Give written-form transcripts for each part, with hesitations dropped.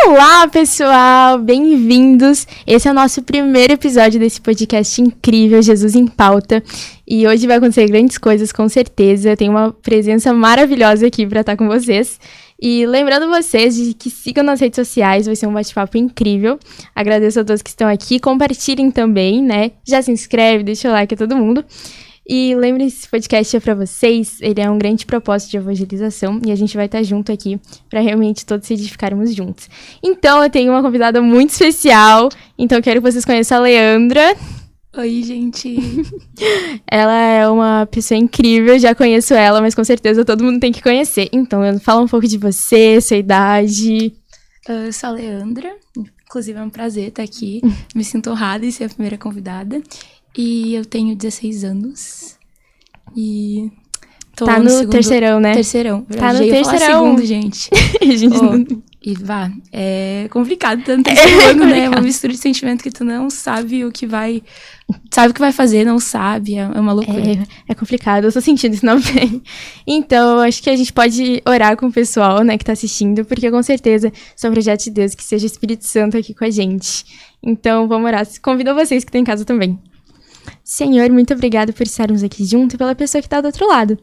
Olá, pessoal! Bem-vindos! Esse é o nosso primeiro episódio desse podcast incrível, Jesus em Pauta. E hoje vai acontecer grandes coisas, com certeza. Eu tenho uma presença maravilhosa aqui para estar com vocês. E lembrando vocês de que sigam nas redes sociais, vai ser um bate-papo incrível. Agradeço a todos que estão aqui. Compartilhem também, né? Já se inscreve, deixa o like a todo mundo. E lembrem-se, esse podcast é pra vocês, ele é um grande propósito de evangelização e a gente vai estar junto aqui pra realmente todos se edificarmos juntos. Então, eu tenho uma convidada muito especial, então eu quero que vocês conheçam a Leandra. Oi, gente! Ela é uma pessoa incrível, já conheço ela, mas com certeza todo mundo tem que conhecer. Então, fala um pouco de você, sua idade. Eu sou a Leandra, inclusive é um prazer estar aqui, me sinto honrada em ser a primeira convidada. E eu tenho 16 anos. E tô tá no segundo... terceirão, né? Terceirão. Tá no terceirão. Segundo, gente. E vá, é complicado tanto terceiro ano, né? É uma mistura de sentimento que tu não sabe o que vai... Sabe o que vai fazer, não sabe. É uma loucura. É complicado, eu tô sentindo isso não bem. Então, acho que a gente pode orar com o pessoal, né, que tá assistindo, porque com certeza são projetos de Deus, que seja o Espírito Santo aqui com a gente. Então, vamos orar. Convido vocês que estão em casa também. Senhor, muito obrigada por estarmos aqui junto e pela pessoa que está do outro lado.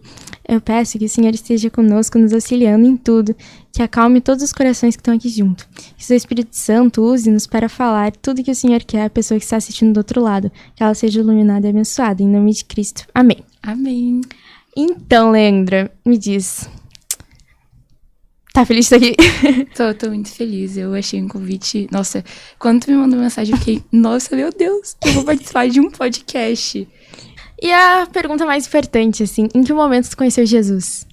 Eu peço que o Senhor esteja conosco, nos auxiliando em tudo, que acalme todos os corações que estão aqui junto. Que o seu Espírito Santo use-nos para falar tudo que o Senhor quer à pessoa que está assistindo do outro lado. Que ela seja iluminada e abençoada. Em nome de Cristo. Amém. Amém. Então, Leandra, me diz... Tá feliz de estar aqui? Tô muito feliz. Eu achei um convite... Nossa, quando tu me mandou mensagem, eu fiquei... Nossa, meu Deus, eu vou participar de um podcast. E a pergunta mais importante, assim, em que momento tu conheceu Jesus?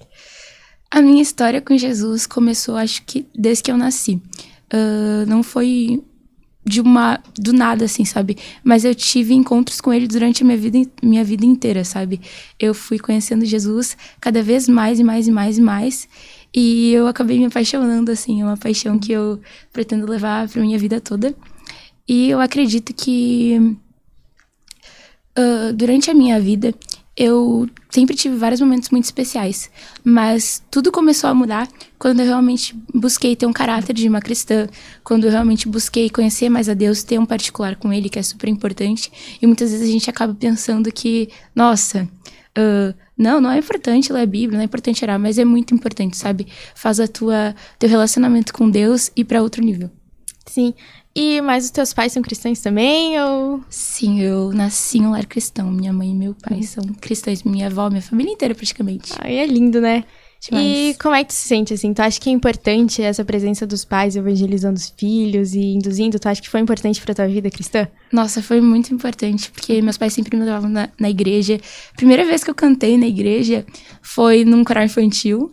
A minha história com Jesus começou, acho que, desde que eu nasci. Não foi do nada, assim, sabe? Mas eu tive encontros com ele durante a minha vida inteira, sabe? Eu fui conhecendo Jesus cada vez mais e mais e mais e mais. E eu acabei me apaixonando, assim, é uma paixão que eu pretendo levar pra minha vida toda. E eu acredito que durante a minha vida, eu sempre tive vários momentos muito especiais. Mas tudo começou a mudar quando eu realmente busquei ter um caráter de uma cristã. Quando eu realmente busquei conhecer mais a Deus, ter um particular com Ele, que é super importante. E muitas vezes a gente acaba pensando que, nossa... Não é importante ler a Bíblia, não é importante orar, mas é muito importante, sabe? Faz teu relacionamento com Deus ir pra outro nível. Sim. Mas os teus pais são cristãos também, ou...? Sim, eu nasci em um lar cristão. Minha mãe e meu pai são cristãos. Minha avó, minha família inteira, praticamente. Ai, é lindo, né? Demais. E como é que tu se sente, assim? Tu acha que é importante essa presença dos pais evangelizando os filhos e induzindo? Tu acha que foi importante pra tua vida cristã? Nossa, foi muito importante, porque meus pais sempre me levavam na igreja. Primeira vez que eu cantei na igreja foi num coral infantil.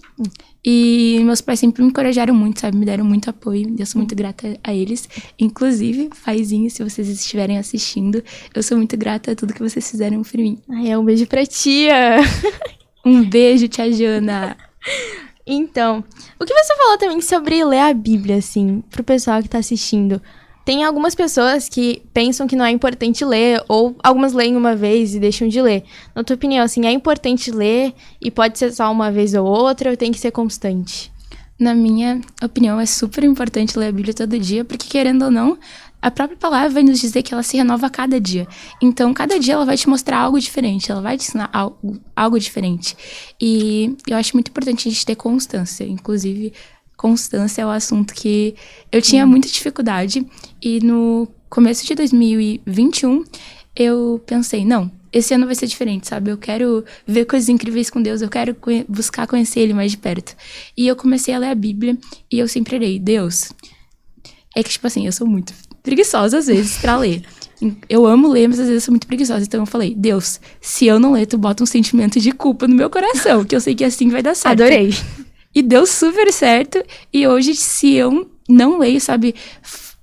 E meus pais sempre me encorajaram muito, sabe? Me deram muito apoio. Eu sou muito grata a eles. Inclusive, paizinhos, se vocês estiverem assistindo, eu sou muito grata a tudo que vocês fizeram por mim. Ai, um beijo pra tia! Um beijo, tia Jana! Então, o que você falou também sobre ler a Bíblia, assim, pro pessoal que tá assistindo? Tem algumas pessoas que pensam que não é importante ler, ou algumas leem uma vez e deixam de ler. Na tua opinião, assim, é importante ler e pode ser só uma vez ou outra, ou tem que ser constante? Na minha opinião, é super importante ler a Bíblia todo dia, porque querendo ou não, a própria palavra vai nos dizer que ela se renova a cada dia. Então, cada dia ela vai te mostrar algo diferente, ela vai te ensinar algo diferente. E eu acho muito importante a gente ter constância. Inclusive, constância é o assunto que eu tinha muita dificuldade. E no começo de 2021, eu pensei, não, esse ano vai ser diferente, sabe? Eu quero ver coisas incríveis com Deus, eu quero buscar conhecer Ele mais de perto. E eu comecei a ler a Bíblia e eu sempre orei, Deus... É que, tipo assim, eu sou muito preguiçosa, às vezes, pra ler. Eu amo ler, mas às vezes eu sou muito preguiçosa. Então eu falei, Deus, se eu não ler, tu bota um sentimento de culpa no meu coração, que eu sei que assim vai dar certo. Adorei. E deu super certo. E hoje, se eu não leio, sabe,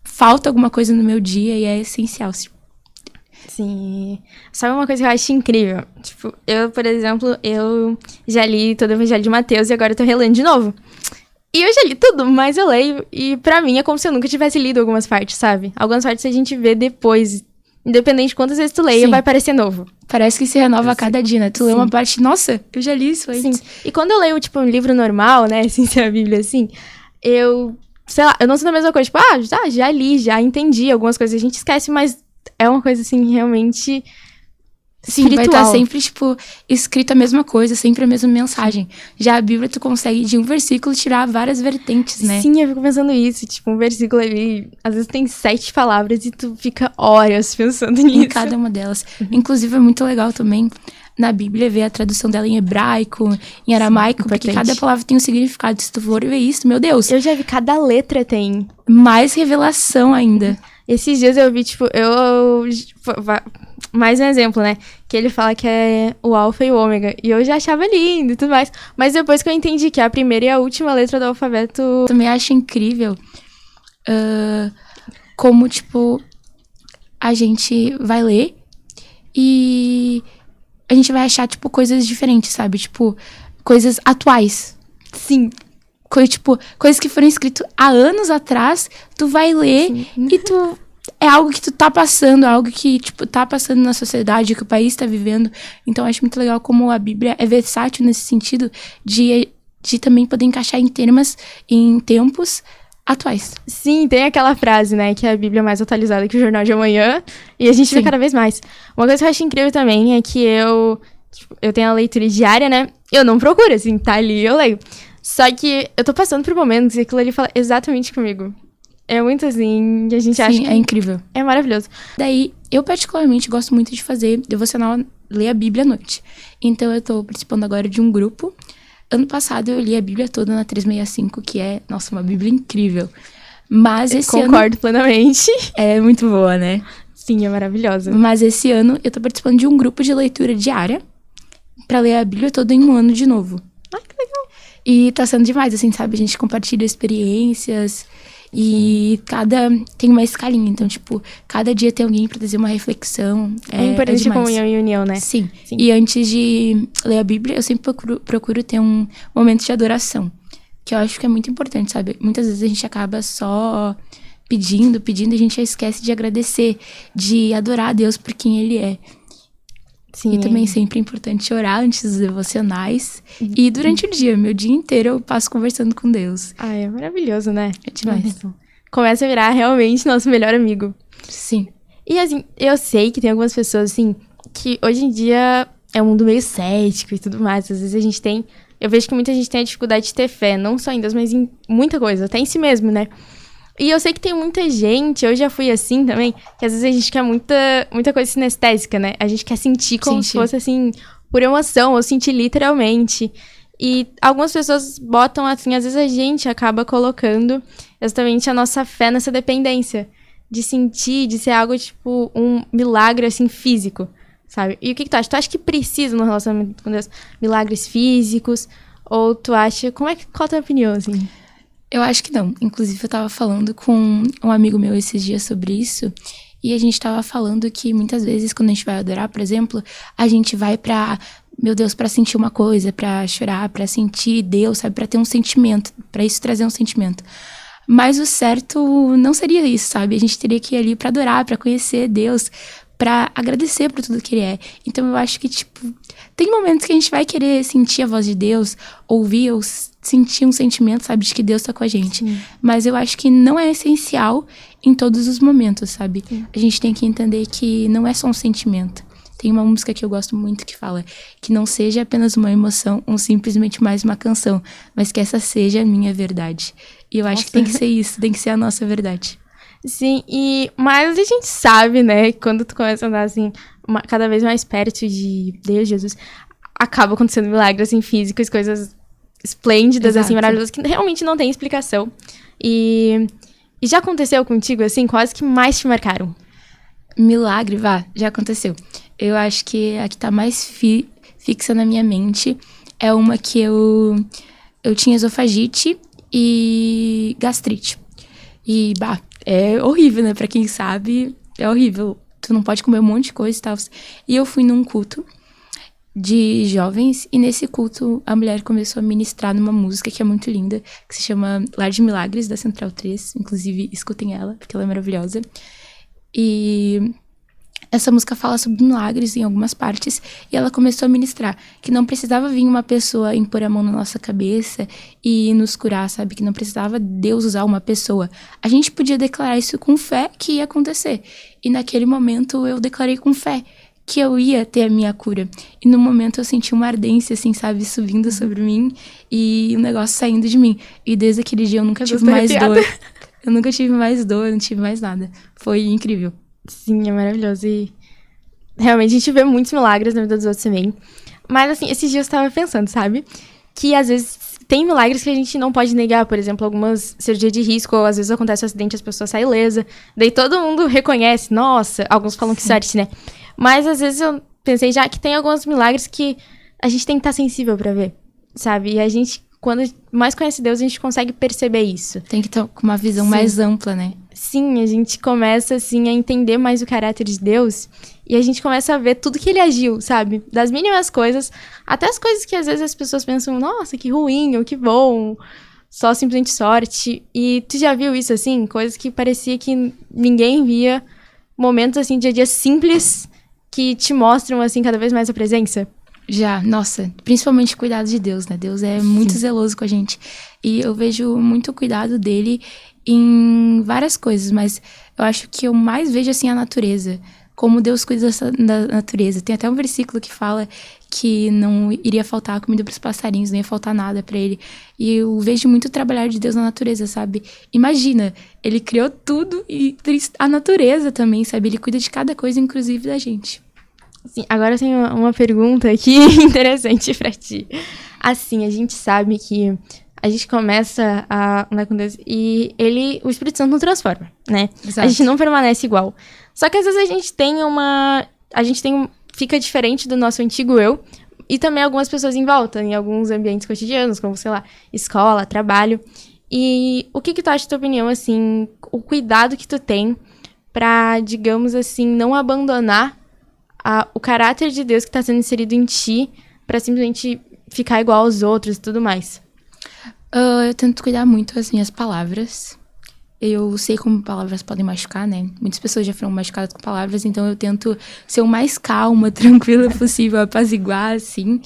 falta alguma coisa no meu dia e é essencial. Sim. Sabe uma coisa que eu acho incrível? Tipo, eu, por exemplo, eu já li todo o Evangelho de Mateus e agora eu tô relendo de novo. E eu já li tudo, mas eu leio. E pra mim é como se eu nunca tivesse lido algumas partes, sabe? Algumas partes a gente vê depois. Independente de quantas vezes tu leia, vai parecer novo. Parece que se renova a cada dia, né? Tu lê uma parte, nossa, eu já li isso antes. Sim. E quando eu leio, tipo, um livro normal, né? Sem ser a Bíblia, assim, eu sei lá, eu não sinto a mesma coisa. Tipo, já li, já entendi algumas coisas. A gente esquece, mas é uma coisa, assim, realmente Sim, espiritual. vai estar sempre, tipo, escrito a mesma coisa, sempre a mesma mensagem. Já a Bíblia, tu consegue, de um versículo, tirar várias vertentes, né? Sim, eu fico pensando isso. Tipo, um versículo ali, às vezes tem 7 palavras e tu fica horas pensando nisso. Em cada uma delas. Inclusive, é muito legal também, na Bíblia, ver a tradução dela em hebraico, em aramaico, porque cada palavra tem um significado. Se tu for ver isso, meu Deus. Eu já vi, cada letra tem. Mais revelação ainda. Esses dias eu vi, tipo, mais um exemplo, né? Que ele fala que é o alfa e o ômega. E eu já achava lindo e tudo mais. Mas depois que eu entendi que a primeira e a última letra do alfabeto... Também acho incrível como, tipo, a gente vai ler e a gente vai achar, tipo, coisas diferentes, sabe? Tipo, coisas atuais. Sim. Coisas que foram escritas há anos atrás, tu vai ler e tu... É algo que tu tá passando, algo que, tipo, tá passando na sociedade, que o país tá vivendo. Então, eu acho muito legal como a Bíblia é versátil nesse sentido de também poder encaixar em tempos atuais. Sim, tem aquela frase, né, que a Bíblia é mais atualizada que o Jornal de Amanhã, e a gente vê cada vez mais. Uma coisa que eu acho incrível também é que eu tenho a leitura diária, né, eu não procuro, assim, tá ali, eu leio. Só que eu tô passando por momentos e aquilo ali fala exatamente comigo. É muito assim, que a gente acha que... é incrível. É maravilhoso. Daí, eu particularmente gosto muito de fazer devocional, ler a Bíblia à noite. Então, eu tô participando agora de um grupo. Ano passado, eu li a Bíblia toda na 365, que é, nossa, uma Bíblia incrível. Mas esse ano... Concordo plenamente. É muito boa, né? Sim, é maravilhosa. Mas esse ano, eu tô participando de um grupo de leitura diária pra ler a Bíblia toda em um ano de novo. Ah, que legal. E tá sendo demais, assim, sabe? A gente compartilha experiências... E tem uma escalinha, então, tipo, cada dia tem alguém pra trazer uma reflexão. É importante a comunhão e união, né? Sim. E antes de ler a Bíblia, eu sempre procuro ter um momento de adoração, que eu acho que é muito importante, sabe? Muitas vezes a gente acaba só pedindo, e a gente esquece de agradecer, de adorar a Deus por quem Ele é. Sim. E também sempre é importante orar antes dos devocionais. E durante o dia, meu dia inteiro, eu passo conversando com Deus. Ai, é maravilhoso, né? É demais. Começa a virar realmente nosso melhor amigo. Sim. E assim, eu sei que tem algumas pessoas, assim, que hoje em dia é um mundo meio cético e tudo mais. Às vezes eu vejo que muita gente tem a dificuldade de ter fé, não só em Deus, mas em muita coisa, até em si mesmo, né? E eu sei que tem muita gente, eu já fui assim também, que às vezes a gente quer muita coisa sinestésica, né? A gente quer sentir como se fosse, assim, por emoção, ou sentir literalmente. E algumas pessoas botam, assim, às vezes a gente acaba colocando exatamente a nossa fé nessa dependência. De sentir, de ser algo, tipo, um milagre, assim, físico, sabe? E o que tu acha? Tu acha que precisa no relacionamento com Deus milagres físicos? Ou tu acha... Qual a tua opinião, assim? Eu acho que não. Inclusive, eu tava falando com um amigo meu esses dias sobre isso. E a gente tava falando que muitas vezes, quando a gente vai adorar, por exemplo, a gente vai pra, meu Deus, pra sentir uma coisa, pra chorar, pra sentir Deus, sabe? Pra ter um sentimento, pra isso trazer um sentimento. Mas o certo não seria isso, sabe? A gente teria que ir ali pra adorar, pra conhecer Deus, pra agradecer por tudo que Ele é. Então, eu acho que, tipo, tem momentos que a gente vai querer sentir a voz de Deus, ouvir ou sentir um sentimento, sabe, de que Deus tá com a gente. Sim. Mas eu acho que não é essencial em todos os momentos, sabe? Sim. A gente tem que entender que não é só um sentimento. Tem uma música que eu gosto muito que fala que não seja apenas uma emoção ou simplesmente mais uma canção, mas que essa seja a minha verdade. E eu acho que tem que ser isso, tem que ser a nossa verdade. Sim, mas a gente sabe, né, quando tu começa a andar, assim, cada vez mais perto de Deus, Jesus, acaba acontecendo milagres, assim, físicos, coisas esplêndidas, Exato. Assim, maravilhosas, que realmente não tem explicação. E já aconteceu contigo, assim, quais que mais te marcaram? Milagre, já aconteceu. Eu acho que a que tá mais fixa na minha mente é uma que eu tinha esofagite e gastrite. E, é horrível, né? Pra quem sabe, é horrível. Tu não pode comer um monte de coisa e tal. E eu fui num culto de jovens, e nesse culto a mulher começou a ministrar numa música que é muito linda, que se chama Lar de Milagres, da Central 3. Inclusive, escutem ela, porque ela é maravilhosa. E essa música fala sobre milagres em algumas partes, e ela começou a ministrar que não precisava vir uma pessoa impor a mão na nossa cabeça e nos curar, sabe? Que não precisava Deus usar uma pessoa. A gente podia declarar isso com fé que ia acontecer. E naquele momento eu declarei com fé que eu ia ter a minha cura. E no momento eu senti uma ardência, assim, sabe? Subindo sobre mim e um negócio saindo de mim. E desde aquele dia eu nunca tive mais dor. Eu nunca tive mais dor, não tive mais nada. Foi incrível. Sim, é maravilhoso. E realmente a gente vê muitos milagres na vida dos outros também. Mas, assim, esses dias eu tava pensando, sabe? Que às vezes tem milagres que a gente não pode negar. Por exemplo, algumas cirurgias de risco, ou às vezes acontece um acidente e as pessoas saem ilesas. Daí todo mundo reconhece. Nossa, alguns falam que sorte, né? Mas às vezes eu pensei já que tem alguns milagres que a gente tem que estar sensível pra ver, sabe? E a gente, quando mais conhece Deus, a gente consegue perceber isso. Tem que estar com uma visão mais ampla, né? Sim, a gente começa, assim, a entender mais o caráter de Deus e a gente começa a ver tudo que ele agiu, sabe? Das mínimas coisas até as coisas que às vezes as pessoas pensam, nossa, que ruim ou que bom, só simplesmente sorte. E tu já viu isso, assim? Coisas que parecia que ninguém via, momentos, assim, dia a dia simples que te mostram, assim, cada vez mais a presença? Já, nossa, principalmente o cuidado de Deus, né? Deus é muito zeloso com a gente. E eu vejo muito cuidado dele em várias coisas, mas eu acho que eu mais vejo, assim, a natureza. Como Deus cuida da natureza. Tem até um versículo que fala que não iria faltar comida para os passarinhos, não ia faltar nada para ele. E eu vejo muito o trabalhar de Deus na natureza, sabe? Imagina, ele criou tudo e a natureza também, sabe? Ele cuida de cada coisa, inclusive da gente. Sim, agora eu tenho uma pergunta aqui interessante pra ti. Assim, a gente sabe que a gente começa a andar com Deus e o Espírito Santo não transforma, né? Exato. A gente não permanece igual. Só que às vezes a gente fica diferente do nosso antigo eu e também algumas pessoas em volta, em alguns ambientes cotidianos, como, sei lá, escola, trabalho. E o que tu acha, tua opinião, assim, o cuidado que tu tem pra, digamos assim, não abandonar o caráter de Deus que tá sendo inserido em ti pra simplesmente ficar igual aos outros e tudo mais? Eu tento cuidar muito, assim, as palavras. Eu sei como palavras podem machucar, né? Muitas pessoas já foram machucadas com palavras, então eu tento ser o mais calma, tranquila possível, apaziguar, assim.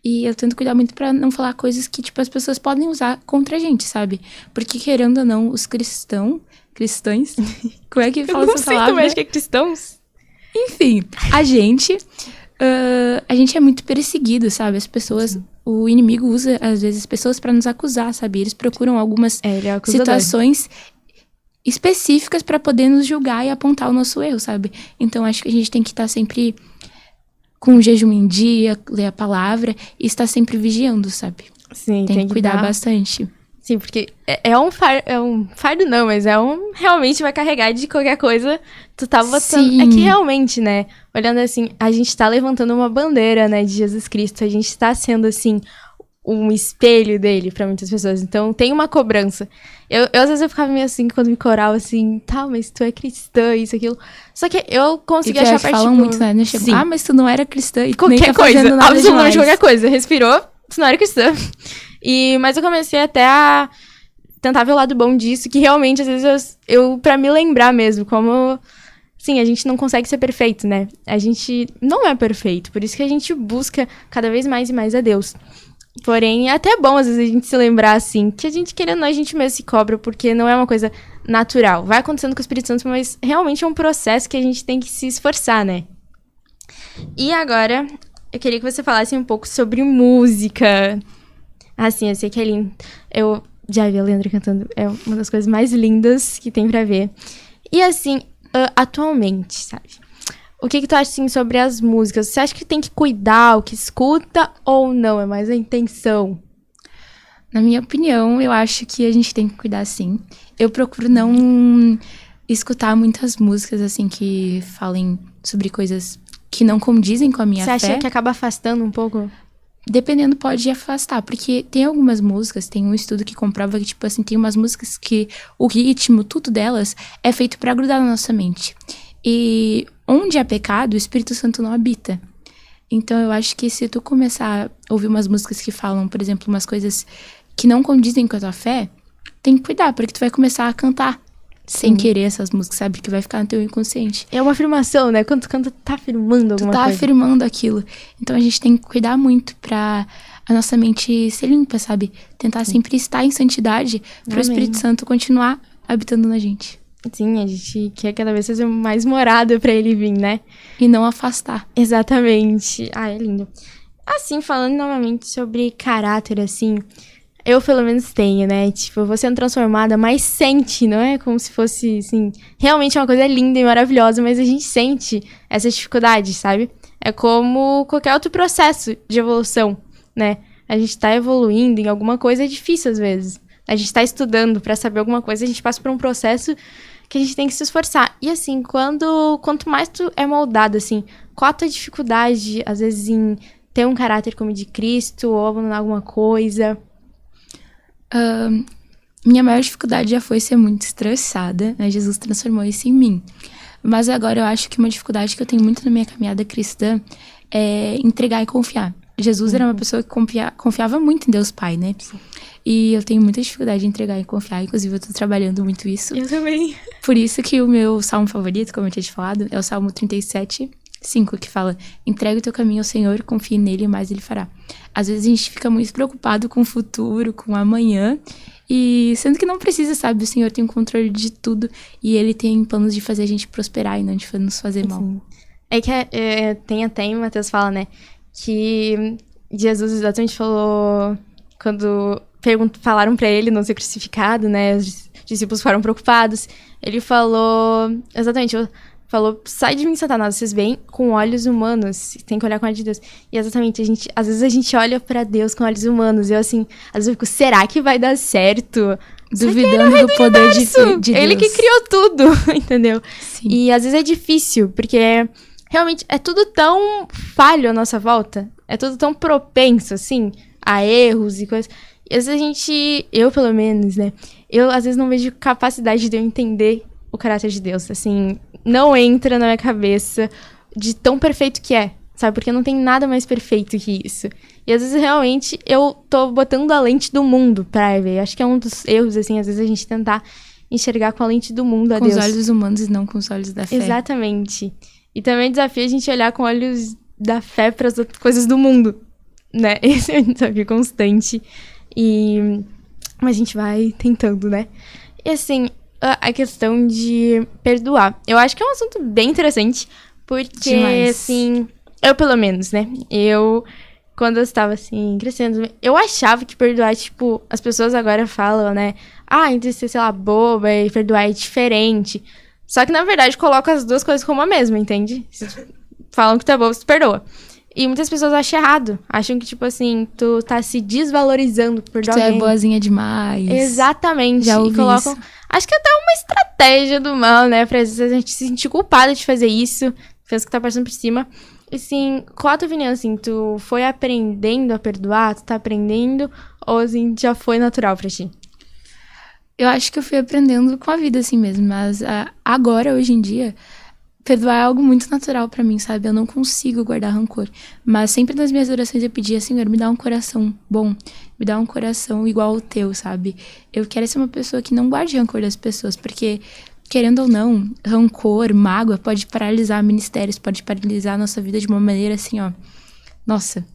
E eu tento cuidar muito pra não falar coisas que, tipo, as pessoas podem usar contra a gente, sabe? Porque, querendo ou não, os cristãos... Como é que fala essa palavra? Eu não sei como é que é cristãos. Enfim, a gente é muito perseguido, sabe? As pessoas... Sim. O inimigo usa, às vezes, pessoas pra nos acusar, sabe? Eles procuram algumas situações específicas pra poder nos julgar e apontar o nosso erro, sabe? Então, acho que a gente tem que estar sempre com o jejum em dia, ler a palavra e estar sempre vigiando, sabe? Sim, tem que cuidar bastante. Sim, porque é um fardo não, mas realmente vai carregar de qualquer coisa, tu tá botando... Sim. É que realmente, né, olhando assim, a gente tá levantando uma bandeira, né, de Jesus Cristo, a gente tá sendo, assim, um espelho dele pra muitas pessoas, então tem uma cobrança. Eu às vezes eu ficava meio assim, quando me corava, assim, tá, mas tu é cristã, isso, aquilo, só que eu consegui achar parte, falam muito, né, Sim. Ah, mas tu não era cristã e qualquer nem tá coisa, fazendo nada absolutamente demais. Qualquer coisa, respirou, tu não era cristã. Mas eu comecei até a tentar ver o lado bom disso, que realmente, às vezes, eu pra me lembrar mesmo, como... Sim, a gente não consegue ser perfeito, né? A gente não é perfeito, por isso que a gente busca cada vez mais e mais a Deus. Porém, é até bom, às vezes, a gente se lembrar, assim, que a gente, querendo ou não, a gente mesmo se cobra, porque não é uma coisa natural. Vai acontecendo com o Espírito Santo, mas realmente é um processo que a gente tem que se esforçar, né? E agora, eu queria que você falasse um pouco sobre música. Assim, eu sei que é lindo. Eu já vi a Leandra cantando. É uma das coisas mais lindas que tem pra ver. E assim, atualmente, sabe? O que tu acha, assim, sobre as músicas? Você acha que tem que cuidar o que escuta ou não? É mais a intenção? Na minha opinião, eu acho que a gente tem que cuidar, sim. Eu procuro não escutar muitas músicas, assim, que falem sobre coisas que não condizem com a minha fé. Você acha que acaba afastando um pouco? Dependendo, pode afastar, porque tem algumas músicas, tem um estudo que comprova que, tipo assim, tem umas músicas que o ritmo, tudo delas, é feito pra grudar na nossa mente. E onde há pecado, o Espírito Santo não habita. Então, eu acho que se tu começar a ouvir umas músicas que falam, por exemplo, umas coisas que não condizem com a tua fé, tem que cuidar, porque tu vai começar a cantar sem querer essas músicas, sabe? Que vai ficar no teu inconsciente. É uma afirmação, né? Quando tu canta, tu tá afirmando alguma coisa. Tu tá afirmando aquilo. Então a gente tem que cuidar muito pra a nossa mente ser limpa, sabe? Tentar sempre estar em santidade pro Espírito Santo continuar habitando na gente. Sim, a gente quer cada vez fazer mais morada pra ele vir, né? E não afastar. Exatamente. Ah, é lindo. Assim, falando novamente sobre caráter, assim, eu pelo menos tenho, né? Tipo, eu vou sendo transformada, mas sente, não é como se fosse, assim, realmente é uma coisa linda e maravilhosa, mas a gente sente essa dificuldade, sabe? É como qualquer outro processo de evolução, né? A gente tá evoluindo em alguma coisa, é difícil às vezes. A gente tá estudando pra saber alguma coisa, a gente passa por um processo que a gente tem que se esforçar. E assim, quanto mais tu é moldado, assim, qual a tua dificuldade, às vezes, em ter um caráter como de Cristo, ou abandonar alguma coisa? Minha maior dificuldade já foi ser muito estressada, né? Jesus transformou isso em mim. Mas agora eu acho que uma dificuldade que eu tenho muito na minha caminhada cristã é entregar e confiar. Jesus era uma pessoa que confiava muito em Deus Pai, né? Sim. E eu tenho muita dificuldade de entregar e confiar. Inclusive, eu tô trabalhando muito isso. Eu também. Por isso que o meu salmo favorito, como eu tinha te falado, é o Salmo 37:5, que fala: entrega o teu caminho ao Senhor, confie nele e mais ele fará. Às vezes a gente fica muito preocupado com o futuro, com o amanhã, e sendo que não precisa, sabe? O Senhor tem o controle de tudo e ele tem planos de fazer a gente prosperar e não de nos fazer mal. Sim. É que tem até em Mateus fala, né? Que Jesus exatamente falou, quando falaram pra ele não ser crucificado, né? Os discípulos ficaram preocupados. Ele falou, sai de mim, Satanás, vocês veem com olhos humanos, tem que olhar com olhos de Deus. E exatamente, às vezes a gente olha pra Deus com olhos humanos. Eu, assim, às vezes eu fico, será que vai dar certo? Duvidando do poder de Deus. Ele que criou tudo, entendeu? Sim. E às vezes é difícil, porque realmente é tudo tão falho à nossa volta. É tudo tão propenso, assim, a erros e coisas. E às vezes eu pelo menos, né? Eu às vezes não vejo capacidade de eu entender o caráter de Deus. Assim, não entra na minha cabeça de tão perfeito que é, sabe? Porque não tem nada mais perfeito que isso. E às vezes realmente eu tô botando a lente do mundo pra ver. Acho que é um dos erros, assim, às vezes a gente tentar enxergar com a lente do mundo a Deus. Com os olhos humanos e não com os olhos da fé. Exatamente. E também desafia a gente olhar com olhos da fé para as outras coisas do mundo, né? Esse é um desafio constante. Mas a gente vai tentando, né? E assim, a questão de perdoar. Eu acho que é um assunto bem interessante, porque, demais. Assim, eu pelo menos, né? Quando eu estava, assim, crescendo, eu achava que perdoar, tipo, as pessoas agora falam, né? Entre ser, sei lá, boba e perdoar é diferente. Só que, na verdade, coloca as duas coisas como a mesma, entende? Falam que tu é bobo, tu perdoa. E muitas pessoas acham errado. Acham que, tipo assim, tu tá se desvalorizando por perdoar alguém. Tu é boazinha demais. Exatamente. Já ouvi colocam... isso. Acho que até uma estratégia do mal, né? Pra às vezes a gente se sentir culpada de fazer isso. Fez o que tá passando por cima. E, assim, qual a tua opinião, assim? Tu foi aprendendo a perdoar? Tu tá aprendendo? Ou, assim, já foi natural pra ti? Eu acho que eu fui aprendendo com a vida, assim mesmo. Mas agora, hoje em dia, perdoar é algo muito natural pra mim, sabe? Eu não consigo guardar rancor. Mas sempre nas minhas orações eu pedia, Senhor, me dá um coração bom. Me dá um coração igual ao teu, sabe? Eu quero ser uma pessoa que não guarde rancor das pessoas. Porque, querendo ou não, rancor, mágoa pode paralisar ministérios, pode paralisar a nossa vida de uma maneira assim, ó. Nossa.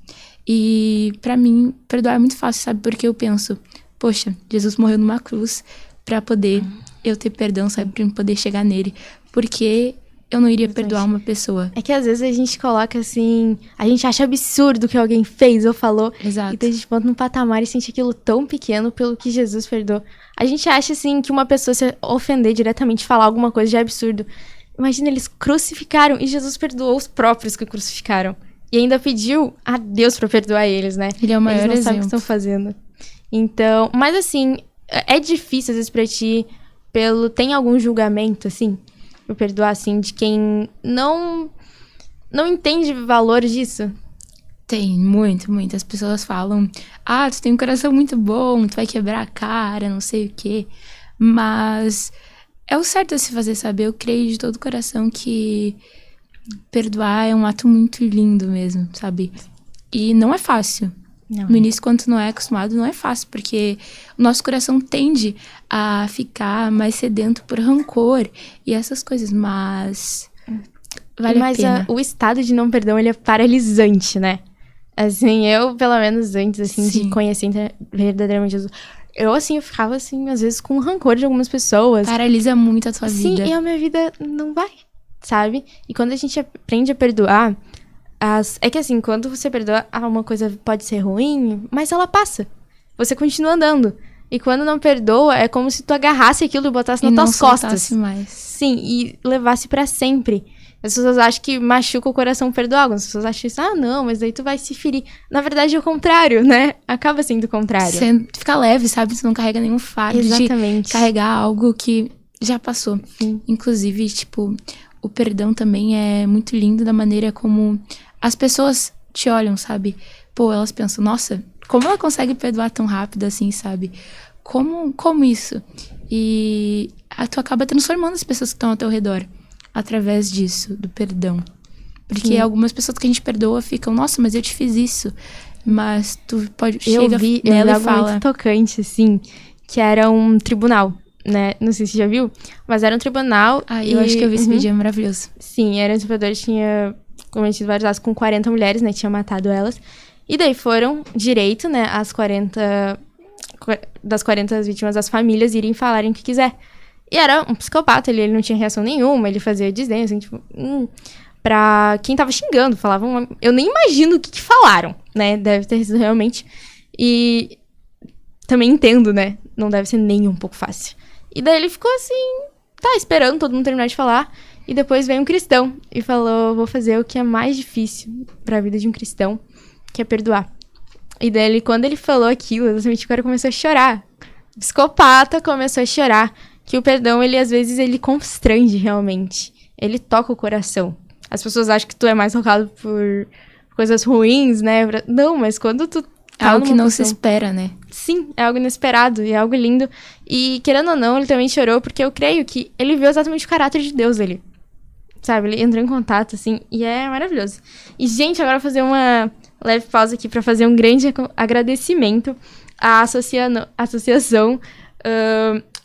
E pra mim, perdoar é muito fácil, sabe? Porque eu penso, poxa, Jesus morreu numa cruz pra poder eu ter perdão, sabe? Pra eu poder chegar nele. Porque eu não iria perdoar uma pessoa. É que às vezes a gente coloca assim... A gente acha absurdo o que alguém fez ou falou. Exato. Então a gente bota num patamar e sente aquilo tão pequeno pelo que Jesus perdoou. A gente acha assim que uma pessoa se ofender diretamente, falar alguma coisa de absurdo. Imagina, eles crucificaram e Jesus perdoou os próprios que crucificaram. E ainda pediu a Deus pra perdoar eles, né? Ele é o maior exemplo. Eles não sabem o que exemplo. estão fazendo. Então... Mas assim, é difícil às vezes pra ti... Tem algum julgamento, assim... Por perdoar, assim, de quem não entende o valor disso? Tem, muito, muito. As pessoas falam, tu tem um coração muito bom, tu vai quebrar a cara, não sei o quê. Mas é o certo a se fazer, sabe? Eu creio de todo o coração que perdoar é um ato muito lindo mesmo, sabe? E não é fácil. No início, quando tu não é acostumado, não é fácil, porque o nosso coração tende a ficar mais sedento por rancor e essas coisas, mas vale a pena. O estado de não perdão, ele é paralisante, né? Assim, eu, pelo menos antes, assim, de conhecer verdadeiramente Jesus, eu, assim, eu ficava, assim, às vezes com rancor de algumas pessoas. Paralisa muito a tua vida. Sim, e a minha vida não vai, sabe? E quando a gente aprende a perdoar, é que assim, quando você perdoa, uma coisa pode ser ruim, mas ela passa. Você continua andando. E quando não perdoa, é como se tu agarrasse aquilo e botasse nas tuas costas. Mais. Sim, e levasse pra sempre. As pessoas acham que machuca o coração perdoar. Algumas pessoas acham isso, não, mas aí tu vai se ferir. Na verdade, é o contrário, né? Acaba sendo o contrário. Você fica leve, sabe? Você não carrega nenhum fardo de carregar algo que já passou. Sim. Inclusive, tipo, o perdão também é muito lindo da maneira como as pessoas te olham, sabe? Pô, elas pensam, nossa, como ela consegue perdoar tão rápido assim, sabe? Como isso? E tu acaba transformando as pessoas que estão ao teu redor através disso, do perdão. Porque algumas pessoas que a gente perdoa ficam, nossa, mas eu te fiz isso. Mas tu pode chegar nela e fala... muito tocante, assim, que era um tribunal, né? Não sei se você já viu, mas era um tribunal. Eu acho que eu vi esse vídeo, é maravilhoso. Sim, era um estuprador, tinha cometido vários atos com 40 mulheres, né? Tinha matado elas. E daí foram direito, né? Das 40 vítimas, as famílias irem falarem o que quiser. E era um psicopata, ele não tinha reação nenhuma, ele fazia desdém, assim, tipo... pra quem tava xingando, falavam... Eu nem imagino o que falaram, né? Deve ter sido realmente... E também entendo, né? Não deve ser nem um pouco fácil. E daí ele ficou assim... esperando todo mundo terminar de falar... E depois veio um cristão e falou, vou fazer o que é mais difícil pra vida de um cristão, que é perdoar. E daí, quando ele falou aquilo, exatamente o cara começou a chorar. O psicopata começou a chorar. Que o perdão, ele às vezes, ele constrange realmente. Ele toca o coração. As pessoas acham que tu é mais tocado por coisas ruins, né? Não, mas quando tu... É algo que não se espera, né? Sim, é algo inesperado e é algo lindo. E, querendo ou não, ele também chorou porque eu creio que ele viu exatamente o caráter de Deus ali. Sabe, ele entrou em contato, assim, e é maravilhoso. E, gente, agora eu vou fazer uma leve pausa aqui pra fazer um grande agradecimento à Associação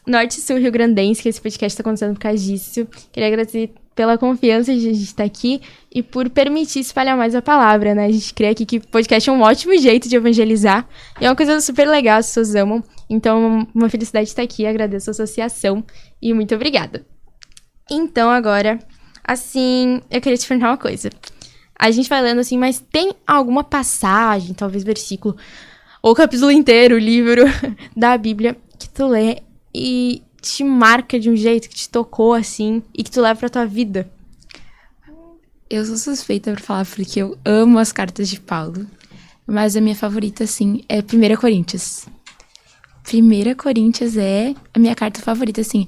Norte Sul Rio Grandense, que esse podcast tá acontecendo por causa disso. Queria agradecer pela confiança de a gente estar aqui e por permitir espalhar mais a palavra, né? A gente crê aqui que podcast é um ótimo jeito de evangelizar e é uma coisa super legal, as pessoas amam. Então, uma felicidade estar aqui, agradeço a associação e muito obrigada. Então, agora... Assim, eu queria te perguntar uma coisa. A gente vai lendo assim, mas tem alguma passagem, talvez versículo, ou capítulo inteiro, livro da Bíblia, que tu lê e te marca de um jeito, que te tocou assim, e que tu leva pra tua vida? Eu sou suspeita pra falar, porque eu amo as cartas de Paulo. Mas a minha favorita, assim, é 1 Coríntios. 1 Coríntios é a minha carta favorita, assim...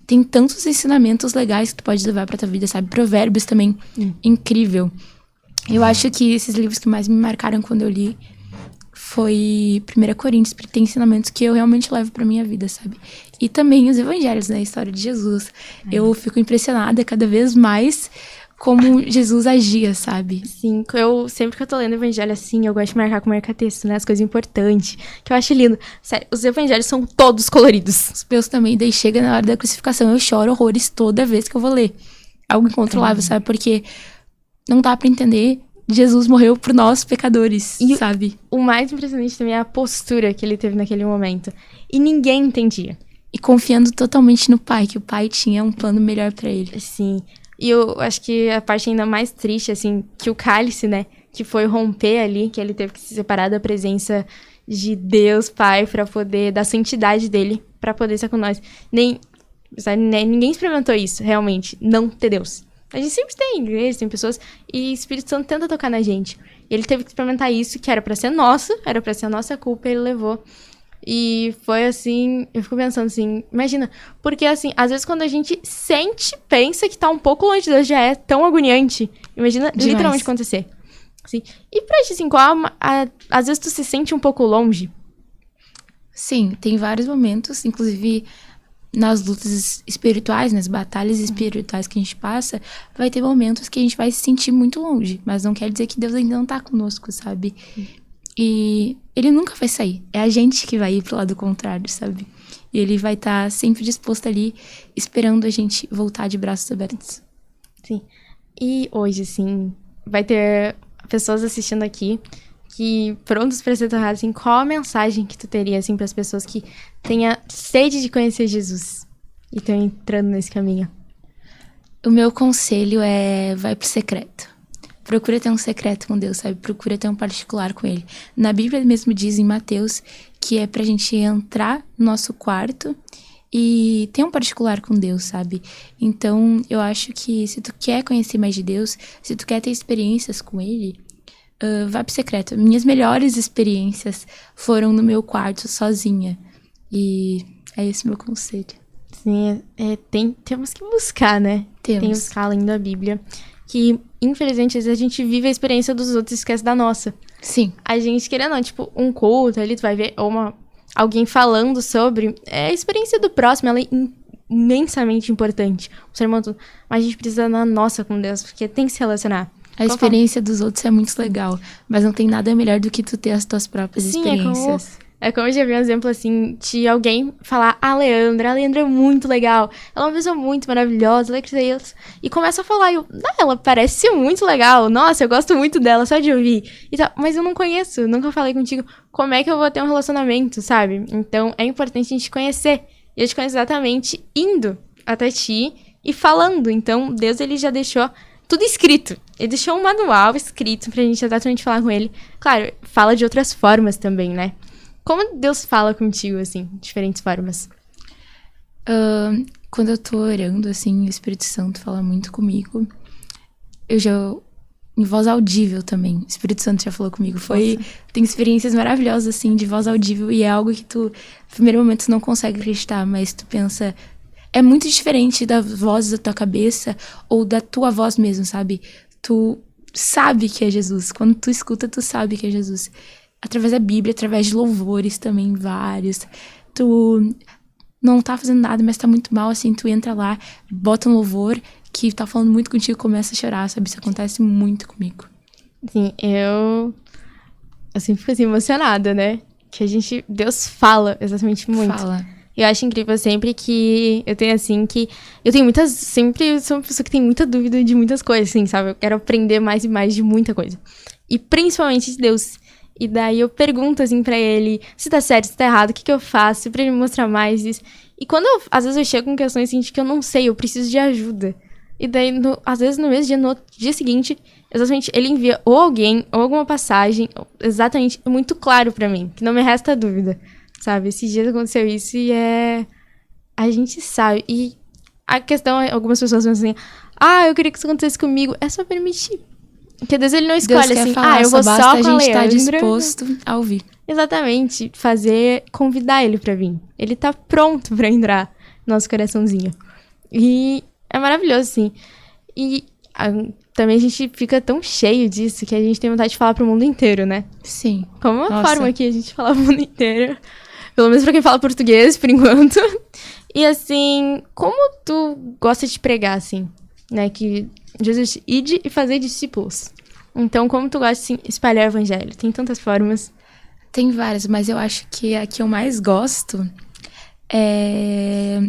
Tem tantos ensinamentos legais que tu pode levar pra tua vida, sabe? Provérbios também, incrível. Eu acho que esses livros que mais me marcaram quando eu li foi 1 Coríntios, porque tem ensinamentos que eu realmente levo pra minha vida, sabe? E também os evangelhos, né? A história de Jesus. Eu fico impressionada cada vez mais como Jesus agia, sabe? Sim, sempre que eu tô lendo evangelho assim, eu gosto de marcar com marca-texto, né? As coisas importantes, que eu acho lindo. Sério, os evangelhos são todos coloridos. Os meus também, daí chega na hora da crucificação, eu choro horrores toda vez que eu vou ler. Algo incontrolável, sabe? Porque não dá pra entender, Jesus morreu por nós, pecadores, e sabe? O mais impressionante também é a postura que ele teve naquele momento. E ninguém entendia. E confiando totalmente no Pai, que o Pai tinha um plano melhor pra ele. Sim. E eu acho que a parte ainda mais triste, assim, que o cálice, né, que foi romper ali, que ele teve que se separar da presença de Deus, Pai, pra poder, da santidade dele, pra poder estar com nós. Ninguém experimentou isso, realmente, não ter Deus. A gente sempre tem igreja, tem pessoas, e o Espírito Santo tenta tocar na gente. E ele teve que experimentar isso, que era pra ser nosso, era pra ser a nossa culpa, ele levou. E foi assim, eu fico pensando assim, imagina, porque assim, às vezes quando a gente pensa que tá um pouco longe de Deus, já é tão agoniante. Imagina demais. Literalmente acontecer. Assim, e pra ti, assim, às vezes tu se sente um pouco longe? Sim, tem vários momentos, inclusive nas lutas espirituais, nas batalhas espirituais que a gente passa, vai ter momentos que a gente vai se sentir muito longe, mas não quer dizer que Deus ainda não tá conosco, sabe? E ele nunca vai sair. É a gente que vai ir pro lado contrário, sabe? E ele vai estar sempre disposto ali, esperando a gente voltar de braços abertos. Sim. E hoje, assim, vai ter pessoas assistindo aqui que prontos para ser torrados, assim, qual a mensagem que tu teria, assim, para as pessoas que tenham sede de conhecer Jesus e estão entrando nesse caminho? O meu conselho é, vai pro secreto. Procura ter um secreto com Deus, sabe? Procura ter um particular com Ele. Na Bíblia mesmo diz em Mateus que é pra gente entrar no nosso quarto e ter um particular com Deus, sabe? Então, eu acho que se tu quer conhecer mais de Deus, se tu quer ter experiências com Ele, vai pro secreto. Minhas melhores experiências foram no meu quarto, sozinha. E é esse o meu conselho. Sim, temos que buscar, né? Temos. Tem que buscar além da Bíblia. Que, infelizmente, às vezes a gente vive a experiência dos outros e esquece da nossa. Sim. A gente, querendo ou não, tipo, um culto ali, tu vai ver alguém falando sobre... a experiência do próximo, ela é imensamente importante. O sermão todo. Mas a gente precisa na nossa com Deus, porque tem que se relacionar. A experiência dos outros é muito legal, mas não tem nada melhor do que tu ter as tuas próprias experiências. É como eu já vi um exemplo, assim, de alguém falar, a Leandra é muito legal, ela é uma pessoa muito maravilhosa, e começa a falar, ela parece muito legal, nossa, eu gosto muito dela, só de ouvir, e tal, mas eu não conheço, nunca falei contigo, como é que eu vou ter um relacionamento, sabe? Então, é importante a gente conhecer, e a gente conhece exatamente indo até ti e falando, então, Deus, ele já deixou tudo escrito, ele deixou um manual escrito pra gente exatamente falar com ele, claro, fala de outras formas também, né? Como Deus fala contigo, assim, de diferentes formas? Quando eu tô orando, assim, o Espírito Santo fala muito comigo. Em voz audível também, o Espírito Santo já falou comigo. Tem experiências maravilhosas, assim, de voz audível. E é algo que tu, no primeiro momento, tu não consegue acreditar. Mas tu pensa... É muito diferente da voz da tua cabeça ou da tua voz mesmo, sabe? Tu sabe que é Jesus. Quando tu escuta, tu sabe que é Jesus. Através da Bíblia, através de louvores também, vários. Tu não tá fazendo nada, mas tá muito mal, assim, tu entra lá, bota um louvor que tá falando muito contigo e começa a chorar, sabe? Isso acontece muito comigo. Sim, eu sempre fico assim, emocionada, né? Que Deus fala exatamente muito. Fala. Eu acho incrível sempre que eu tenho, assim, sempre sou uma pessoa que tem muita dúvida de muitas coisas, assim, sabe? Eu quero aprender mais e mais de muita coisa. E principalmente de Deus. E daí eu pergunto, assim, pra ele se tá certo, se tá errado, o que eu faço, pra ele me mostrar mais isso. E às vezes eu chego com questões, assim, de que eu não sei, eu preciso de ajuda. E daí, às vezes, no dia seguinte, exatamente, ele envia ou alguém, ou alguma passagem, exatamente, muito claro pra mim, que não me resta dúvida, sabe? Esses dias aconteceu isso e a gente sabe. E a questão é, algumas pessoas pensam assim, eu queria que isso acontecesse comigo. É só permitir. Porque Deus, ele não escolhe assim, eu vou só com a Leandra. A gente tá disposto a ouvir. Exatamente, convidar ele pra vir. Ele tá pronto pra entrar no nosso coraçãozinho. E é maravilhoso, assim. E também a gente fica tão cheio disso que a gente tem vontade de falar pro mundo inteiro, né? Sim. Como uma forma que a gente fala pro mundo inteiro. Pelo menos pra quem fala português, por enquanto. E assim, como tu gosta de pregar, assim, né? Que Jesus, ide e fazer discípulos. Então, como tu gosta de espalhar o evangelho? Tem tantas formas. Tem várias, mas eu acho que a que eu mais gosto é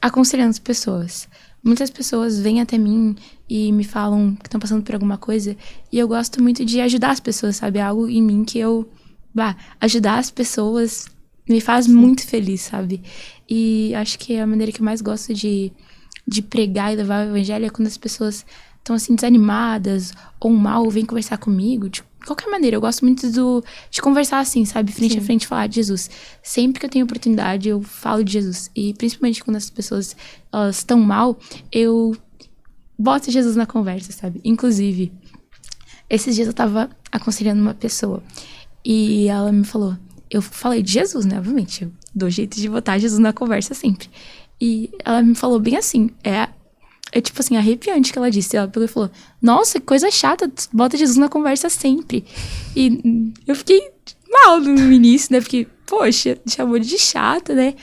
aconselhando as pessoas. Muitas pessoas vêm até mim e me falam que estão passando por alguma coisa. E eu gosto muito de ajudar as pessoas, sabe? É algo em mim que ajudar as pessoas me faz muito feliz, sabe? E acho que a maneira que eu mais gosto de pregar e levar o evangelho é quando as pessoas estão assim desanimadas ou mal, vêm conversar comigo, de qualquer maneira. Eu gosto muito de conversar assim, sabe? Frente a frente, falar de Jesus. Sempre que eu tenho oportunidade, eu falo de Jesus. E principalmente quando as pessoas elas estão mal, eu boto Jesus na conversa, sabe? Inclusive, esses dias eu tava aconselhando uma pessoa e ela me falou, eu falei de Jesus, né? Obviamente, eu dou jeito de botar Jesus na conversa sempre. E ela me falou bem assim, tipo assim, arrepiante que ela disse. Ela pegou e falou, nossa, que coisa chata, bota Jesus na conversa sempre. E eu fiquei mal no início, né? Porque, poxa, chamou de chata, né?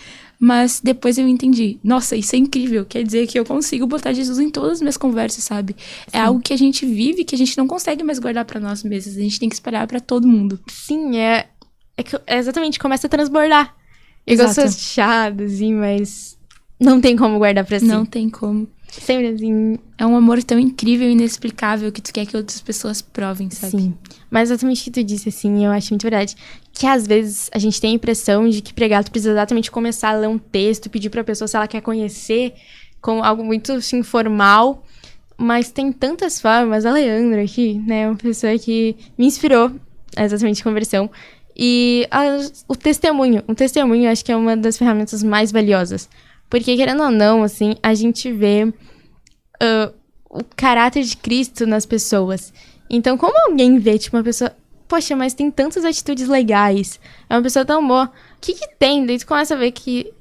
Mas depois eu entendi. Nossa, isso é incrível. Quer dizer que eu consigo botar Jesus em todas as minhas conversas, sabe? É algo que a gente vive, que a gente não consegue mais guardar pra nós mesmos. A gente tem que espalhar pra todo mundo. Sim, exatamente, começa a transbordar. Igual suas chadas, assim, mas não tem como guardar pra si. Não tem como. Sempre assim. É um amor tão incrível e inexplicável que tu quer que outras pessoas provem, sabe? Sim. Mas exatamente o que tu disse, assim, eu acho muito verdade. Que às vezes a gente tem a impressão de que pregar, tu precisa exatamente começar a ler um texto, pedir pra pessoa se ela quer conhecer, com algo muito, assim, formal. Mas tem tantas formas. A Leandra aqui, né, uma pessoa que me inspirou exatamente a conversão. E o testemunho. O testemunho, eu acho que é uma das ferramentas mais valiosas. Porque, querendo ou não, assim, a gente vê o caráter de Cristo nas pessoas. Então, como alguém vê, tipo, uma pessoa... Poxa, mas tem tantas atitudes legais. É uma pessoa tão boa. O que tem? Daí tu começa a ver que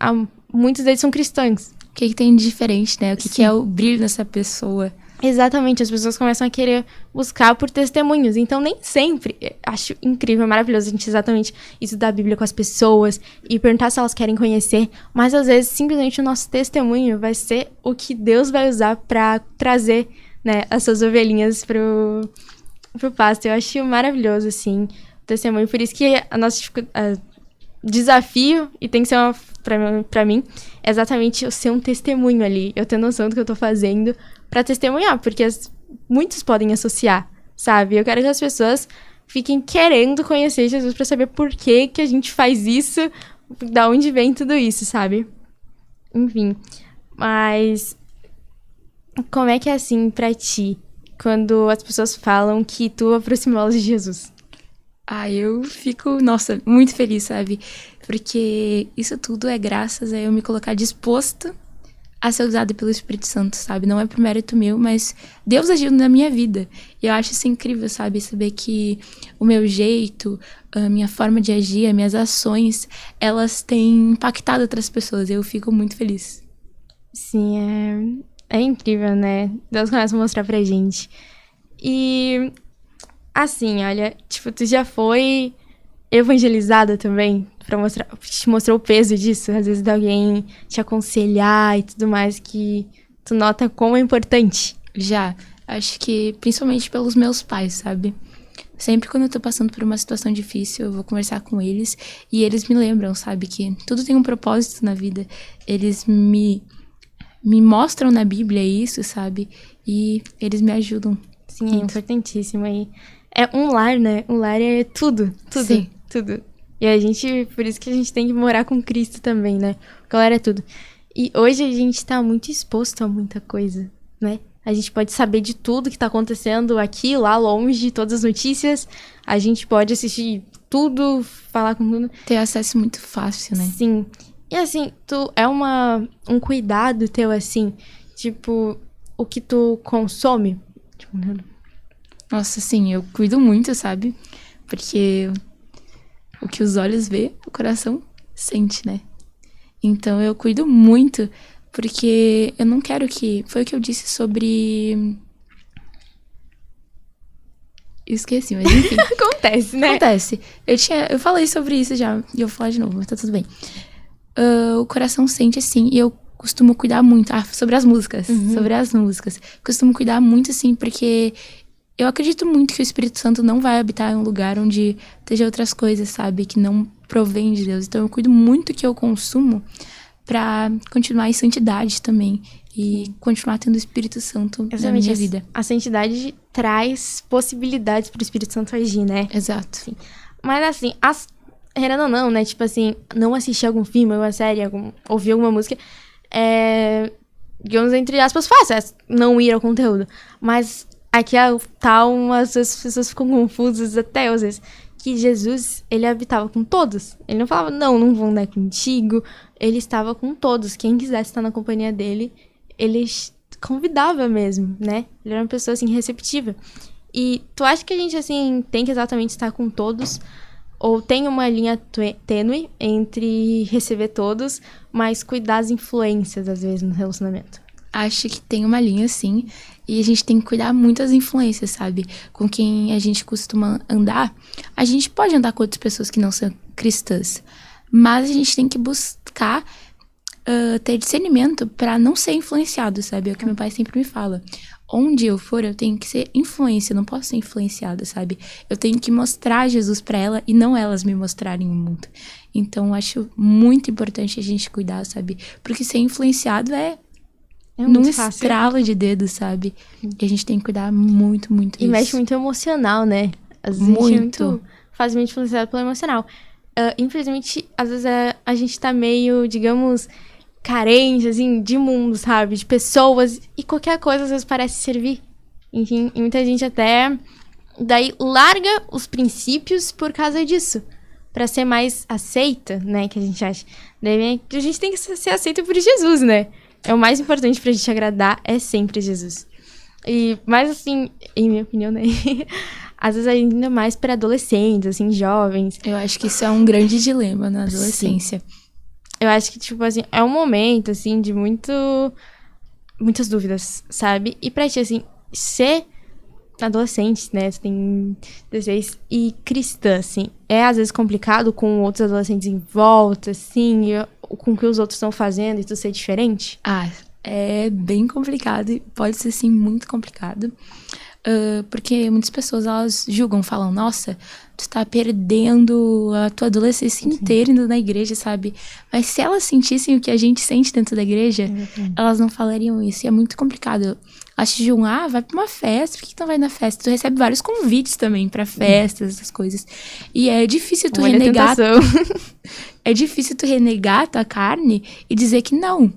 muitos deles são cristãos. O que tem de diferente, né? O que é o brilho nessa pessoa. Exatamente, as pessoas começam a querer buscar por testemunhos. Então, nem sempre, acho incrível, maravilhoso a gente exatamente estudar a Bíblia com as pessoas e perguntar se elas querem conhecer. Mas, às vezes, simplesmente o nosso testemunho vai ser o que Deus vai usar pra trazer, né, as suas ovelhinhas pro pasto. Eu acho maravilhoso, assim, o testemunho. Por isso que a nossa desafio, e tem que ser pra mim, é exatamente eu ser um testemunho ali. Eu ter noção do que eu tô fazendo pra testemunhar, porque muitos podem associar, sabe? Eu quero que as pessoas fiquem querendo conhecer Jesus pra saber por que a gente faz isso, da onde vem tudo isso, sabe? Enfim, mas como é que é assim pra ti, quando as pessoas falam que tu aproximou-las de Jesus? Eu fico, nossa, muito feliz, sabe? Porque isso tudo é graças a eu me colocar disposto a ser usado pelo Espírito Santo, sabe? Não é por mérito meu, mas Deus agiu na minha vida. E eu acho isso incrível, sabe? Saber que o meu jeito, a minha forma de agir, as minhas ações, elas têm impactado outras pessoas. Eu fico muito feliz. Sim, é incrível, né? Deus começa a mostrar pra gente. E, assim, olha, tipo, tu já foi evangelizada também? Te mostrou o peso disso? Às vezes de alguém te aconselhar e tudo mais, que tu nota como é importante. Já, acho que principalmente pelos meus pais, sabe? Sempre quando eu tô passando por uma situação difícil, eu vou conversar com eles e eles me lembram, sabe? Que tudo tem um propósito na vida. Eles me mostram na Bíblia isso, sabe? E eles me ajudam. Sim, é importantíssimo aí. É um lar, né? Um lar é tudo. Sim. Tudo. E por isso que a gente tem que morar com Cristo também, né? Porque o lar é tudo. E hoje a gente tá muito exposto a muita coisa, né? A gente pode saber de tudo que tá acontecendo aqui, lá longe, todas as notícias. A gente pode assistir tudo, falar com tudo. Ter acesso muito fácil, né? Sim. E assim, é um cuidado teu, assim, tipo, o que tu consome. Tipo, nossa, sim, eu cuido muito, sabe? Porque o que os olhos vê, o coração sente, né? Então eu cuido muito, porque eu não quero que... Foi o que eu disse sobre... Esqueci, mas enfim. Acontece, né? Acontece. Eu falei sobre isso já, e eu vou falar de novo, mas tá tudo bem. O coração sente, assim, e eu costumo cuidar muito. Sobre as músicas. Sobre as músicas. Costumo cuidar muito, assim, porque... Eu acredito muito que o Espírito Santo não vai habitar em um lugar onde esteja outras coisas, sabe? Que não provém de Deus. Então eu cuido muito que eu consumo pra continuar em santidade também. E continuar tendo o Espírito Santo na minha vida. A santidade traz possibilidades pro Espírito Santo agir, né? Exato. Sim. Mas assim, querendo ou não, né? Tipo assim, não assistir algum filme, alguma série, ouvir alguma música, digamos, entre aspas, fácil, não ir ao conteúdo. Mas... Aqui as pessoas ficam confusas até às vezes, que Jesus, ele habitava com todos. Ele não falava, não vou andar contigo. Ele estava com todos. Quem quisesse estar na companhia dele, ele convidava mesmo, né? Ele era uma pessoa, assim, receptiva. E tu acha que a gente, assim, tem que exatamente estar com todos? Ou tem uma linha tênue entre receber todos, mas cuidar das influências, às vezes, no relacionamento? Acho que tem uma linha, sim. E a gente tem que cuidar muito das influências, sabe? Com quem a gente costuma andar. A gente pode andar com outras pessoas que não são cristãs. Mas a gente tem que buscar ter discernimento pra não ser influenciado, sabe? É o que meu pai sempre me fala. Onde eu for, eu tenho que ser influência, eu não posso ser influenciada, sabe? Eu tenho que mostrar Jesus pra ela e não elas me mostrarem o mundo. Então, eu acho muito importante a gente cuidar, sabe? Porque ser influenciado é num estralo de dedos, sabe? E a gente tem que cuidar muito, muito disso. E mexe muito emocional, né? Às vezes Muito. A gente é muito facilmente influenciado pelo emocional. Infelizmente, às vezes a gente tá meio, digamos, carente, assim, de mundo, sabe? De pessoas. E qualquer coisa, às vezes, parece servir. Enfim, e muita gente até daí larga os princípios por causa disso. Pra ser mais aceita, né? Que a gente acha. Daí a gente tem que ser aceita por Jesus, né? É o mais importante pra gente agradar, é sempre Jesus. Mas assim, em minha opinião, né? Às vezes ainda mais para adolescentes, assim, jovens. Eu acho que isso é um grande dilema na adolescência. Sim. Eu acho que, tipo assim, é um momento, assim, de muitas dúvidas, sabe? E pra ti, assim, ser adolescente, né? Você tem 16 e cristã, assim, é às vezes complicado com outros adolescentes em volta, assim, com o que os outros estão fazendo e tu ser diferente? É bem complicado e pode ser, sim, muito complicado. Porque muitas pessoas, elas julgam, falam, nossa, tu tá perdendo a tua adolescência inteira indo na igreja, sabe? Mas se elas sentissem o que a gente sente dentro da igreja, elas não falariam isso. E é muito complicado. Elas te julgam, vai pra uma festa, por que tu não vai na festa? Tu recebe vários convites também pra festas, essas coisas. E é difícil tu renegar... É difícil tu renegar a tua carne e dizer que não,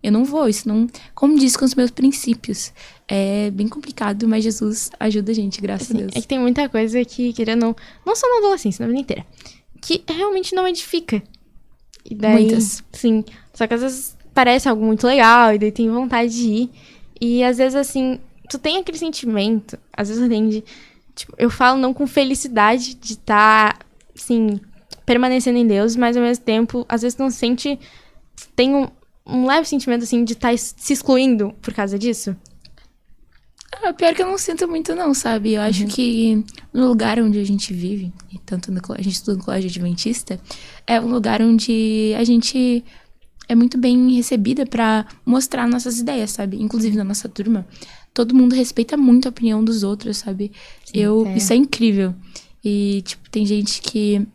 eu não vou, isso não condiz com os meus princípios. É bem complicado, mas Jesus ajuda a gente, graças a Deus. É que tem muita coisa que, querendo não só na adolescência, na vida inteira, que realmente não edifica. E daí, muitas. Sim, só que às vezes parece algo muito legal, e daí tem vontade de ir. E às vezes, assim, tu tem aquele sentimento, às vezes atende, tipo, eu falo não com felicidade de estar, assim, permanecendo em Deus, mas ao mesmo tempo, às vezes não sente, tem um leve sentimento, assim, de estar se excluindo por causa disso. Pior que eu não sinto muito não, sabe? Eu acho que no lugar onde a gente vive, e tanto a gente estuda no colégio adventista, é um lugar onde a gente é muito bem recebida pra mostrar nossas ideias, sabe? Inclusive na nossa turma, todo mundo respeita muito a opinião dos outros, sabe? Sim, Isso é incrível. E, tipo, tem gente que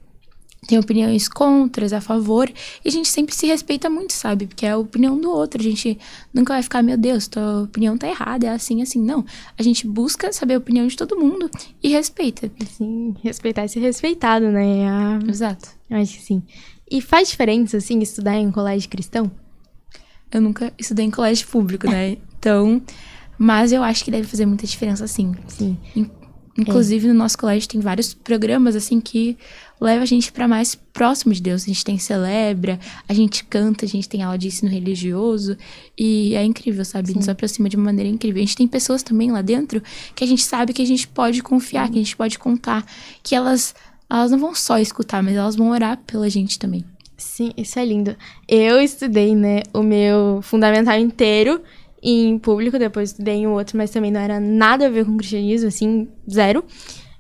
tem opiniões contras, a favor, e a gente sempre se respeita muito, sabe? Porque é a opinião do outro, a gente nunca vai ficar, meu Deus, tua opinião tá errada, é assim, não. A gente busca saber a opinião de todo mundo e respeita. Sim, respeitar e ser respeitado, né? Exato. Eu acho que sim. E faz diferença, assim, estudar em um colégio cristão? Eu nunca estudei em colégio público, né? Então, mas eu acho que deve fazer muita diferença, sim. Sim. Inclusive, no nosso colégio tem vários programas, assim, que leva a gente pra mais próximo de Deus. A gente tem celebra, a gente canta, a gente tem aula de ensino religioso. E é incrível, sabe? Sim. Nos aproxima de uma maneira incrível. A gente tem pessoas também lá dentro que a gente sabe que a gente pode confiar, que a gente pode contar. Que elas não vão só escutar, mas elas vão orar pela gente também. Sim, isso é lindo. Eu estudei, né, o meu fundamental inteiro em público, depois estudei em outro, mas também não era nada a ver com cristianismo, assim, zero.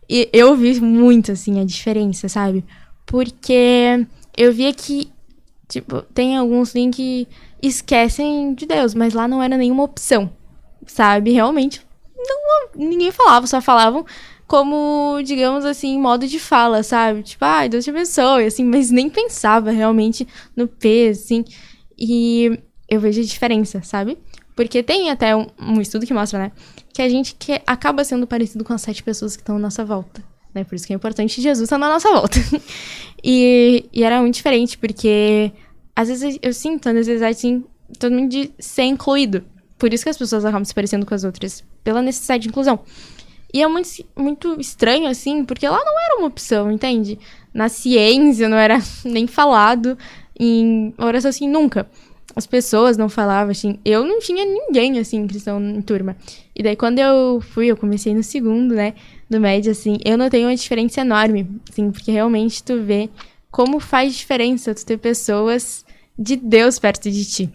E eu vi muito, assim, a diferença, sabe? Porque eu via que, tipo, tem alguns que esquecem de Deus, mas lá não era nenhuma opção, sabe? Realmente, ninguém falava, só falavam como, digamos assim, modo de fala, sabe? Tipo, Deus te abençoe, assim, mas nem pensava realmente no peso, assim. E eu vejo a diferença, sabe? Porque tem até um estudo que mostra, né? Que a gente acaba sendo parecido com as 7 pessoas que estão à nossa volta, né? Por isso que é importante Jesus estar na nossa volta. e era muito diferente, porque às vezes eu sinto a necessidade, assim, todo mundo de ser incluído. Por isso que as pessoas acabam se parecendo com as outras, pela necessidade de inclusão. E é muito estranho, assim, porque lá não era uma opção, entende? Na ciência não era nem falado, em oração, assim, nunca. As pessoas não falavam, assim, eu não tinha ninguém, assim, cristão em turma. E daí, quando eu comecei no segundo, né, no médio, assim, eu notei uma diferença enorme, assim, porque realmente tu vê como faz diferença tu ter pessoas de Deus perto de ti.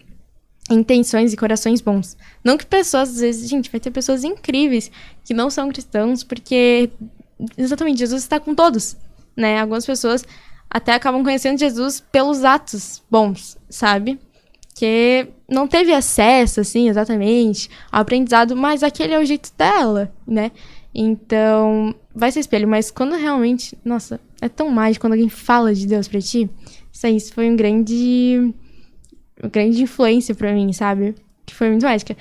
Intenções e corações bons. Não que pessoas, às vezes, gente, vai ter pessoas incríveis que não são cristãos, porque, exatamente, Jesus está com todos, né? Algumas pessoas até acabam conhecendo Jesus pelos atos bons, sabe? Porque não teve acesso, assim, exatamente, ao aprendizado, mas aquele é o jeito dela, né? Então, vai ser espelho, mas quando realmente... Nossa, é tão mágico quando alguém fala de Deus pra ti. Isso foi uma grande influência pra mim, sabe? Que foi muito mágica.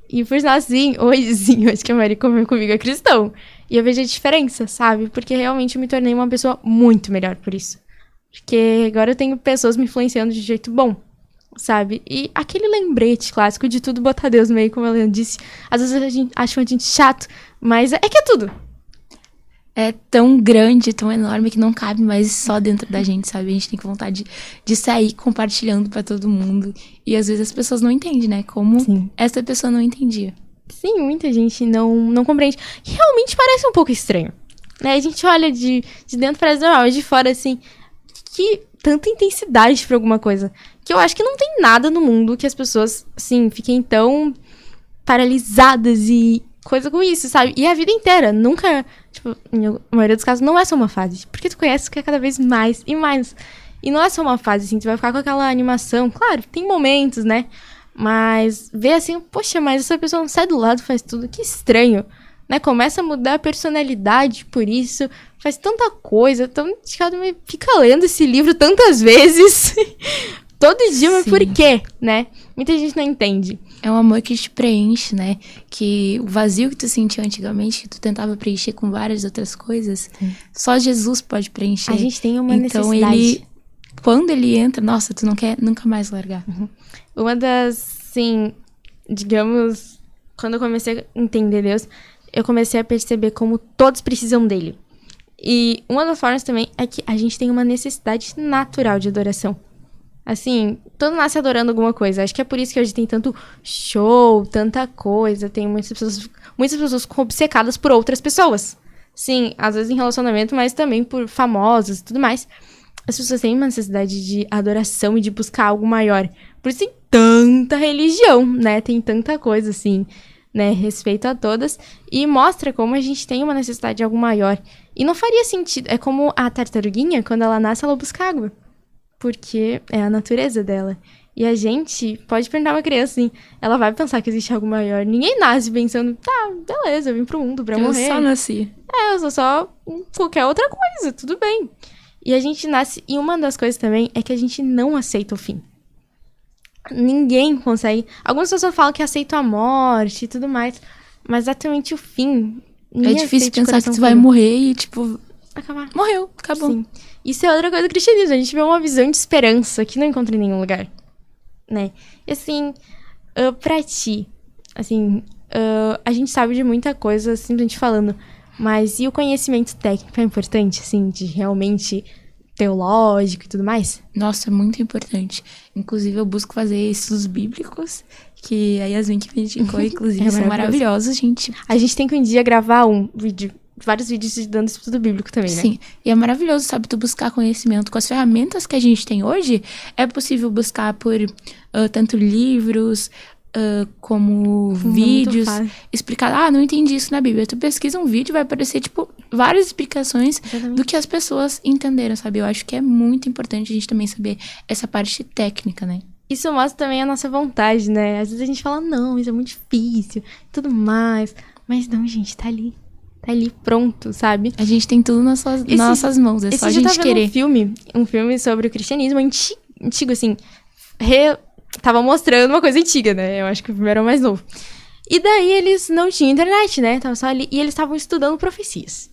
E por sinal, assim, hoje, sim, eu acho que a Mari comigo é cristão. E eu vejo a diferença, sabe? Porque realmente eu me tornei uma pessoa muito melhor por isso. Porque agora eu tenho pessoas me influenciando de jeito bom, sabe? E aquele lembrete clássico de tudo botar Deus no meio, como a Leandro disse. Às vezes a gente acha a gente chato, mas é que é tudo. É tão grande, tão enorme que não cabe mais só dentro da gente, sabe? A gente tem vontade de sair compartilhando pra todo mundo. E às vezes as pessoas não entendem, né? Como Sim. essa pessoa não entendia. Sim, muita gente não compreende. E realmente parece um pouco estranho, né? A gente olha de dentro, parece normal, mas de fora, assim, que tanta intensidade pra alguma coisa. Que eu acho que não tem nada no mundo que as pessoas, assim, fiquem tão paralisadas e coisa com isso, sabe? E a vida inteira, nunca, tipo, na maioria dos casos, não é só uma fase. Porque tu conhece que é cada vez mais e mais. E não é só uma fase, assim, tu vai ficar com aquela animação. Claro, tem momentos, né? Mas ver assim, poxa, mas essa pessoa não sai do lado, faz tudo, que estranho, né? Começa a mudar a personalidade por isso, faz tanta coisa, fica lendo esse livro tantas vezes, todo dia, mas por quê, né? Muita gente não entende. É um amor que te preenche, né? Que o vazio que tu sentia antigamente, que tu tentava preencher com várias outras coisas, só Jesus pode preencher. A gente tem uma então, necessidade. Quando ele entra, nossa, tu não quer nunca mais largar. Uma das, assim, digamos, quando eu comecei a entender Deus, eu comecei a perceber como todos precisam dele. E uma das formas também é que a gente tem uma necessidade natural de adoração. Assim, todo nasce adorando alguma coisa. Acho que é por isso que hoje tem tanto show, tanta coisa. Tem muitas pessoas obcecadas por outras pessoas. Sim, às vezes em relacionamento, mas também por famosos e tudo mais. As pessoas têm uma necessidade de adoração e de buscar algo maior. Por isso tem tanta religião, né? Tem tanta coisa, assim, né? Respeito a todas. E mostra como a gente tem uma necessidade de algo maior. E não faria sentido. É como a tartaruguinha, quando ela nasce, ela busca água. Porque é a natureza dela. E a gente pode perguntar uma criança, assim, ela vai pensar que existe algo maior. Ninguém nasce pensando, tá, beleza, eu vim pro mundo pra morrer. Eu só nasci. Eu sou só qualquer outra coisa, tudo bem. E a gente nasce... E uma das coisas também é que a gente não aceita o fim. Ninguém consegue... Algumas pessoas falam que aceitam a morte e tudo mais. Mas exatamente o fim... É difícil pensar que tu vai morrer e, tipo... Acabar. Morreu, acabou. Sim. Isso é outra coisa do cristianismo. A gente vê uma visão de esperança que não encontra em nenhum lugar. Né? E assim... pra ti... Assim... a gente sabe de muita coisa, simplesmente falando... Mas e o conhecimento técnico é importante, assim, de realmente teológico e tudo mais? Nossa, é muito importante. Inclusive, eu busco fazer estudos bíblicos, que a Yasmin que me indicou, inclusive, são maravilhosos, gente. A gente tem que um dia gravar vários vídeos dando estudo bíblico também, né? Sim, e é maravilhoso, sabe, tu buscar conhecimento. Com as ferramentas que a gente tem hoje, é possível buscar por tanto livros... como vídeos, explicar, não entendi isso na Bíblia. Tu pesquisa um vídeo, vai aparecer, tipo, várias explicações do que as pessoas entenderam, sabe? Eu acho que é muito importante a gente também saber essa parte técnica, né? Isso mostra também a nossa vontade, né? Às vezes a gente fala, não, isso é muito difícil, tudo mais. Mas não, gente, tá ali pronto, sabe? A gente tem tudo nas nossas mãos, é só a gente querer. Um filme sobre o cristianismo antigo, assim, tava mostrando uma coisa antiga, né? Eu acho que o primeiro era o mais novo. E daí eles não tinham internet, né? Tava só ali. E eles estavam estudando profecias.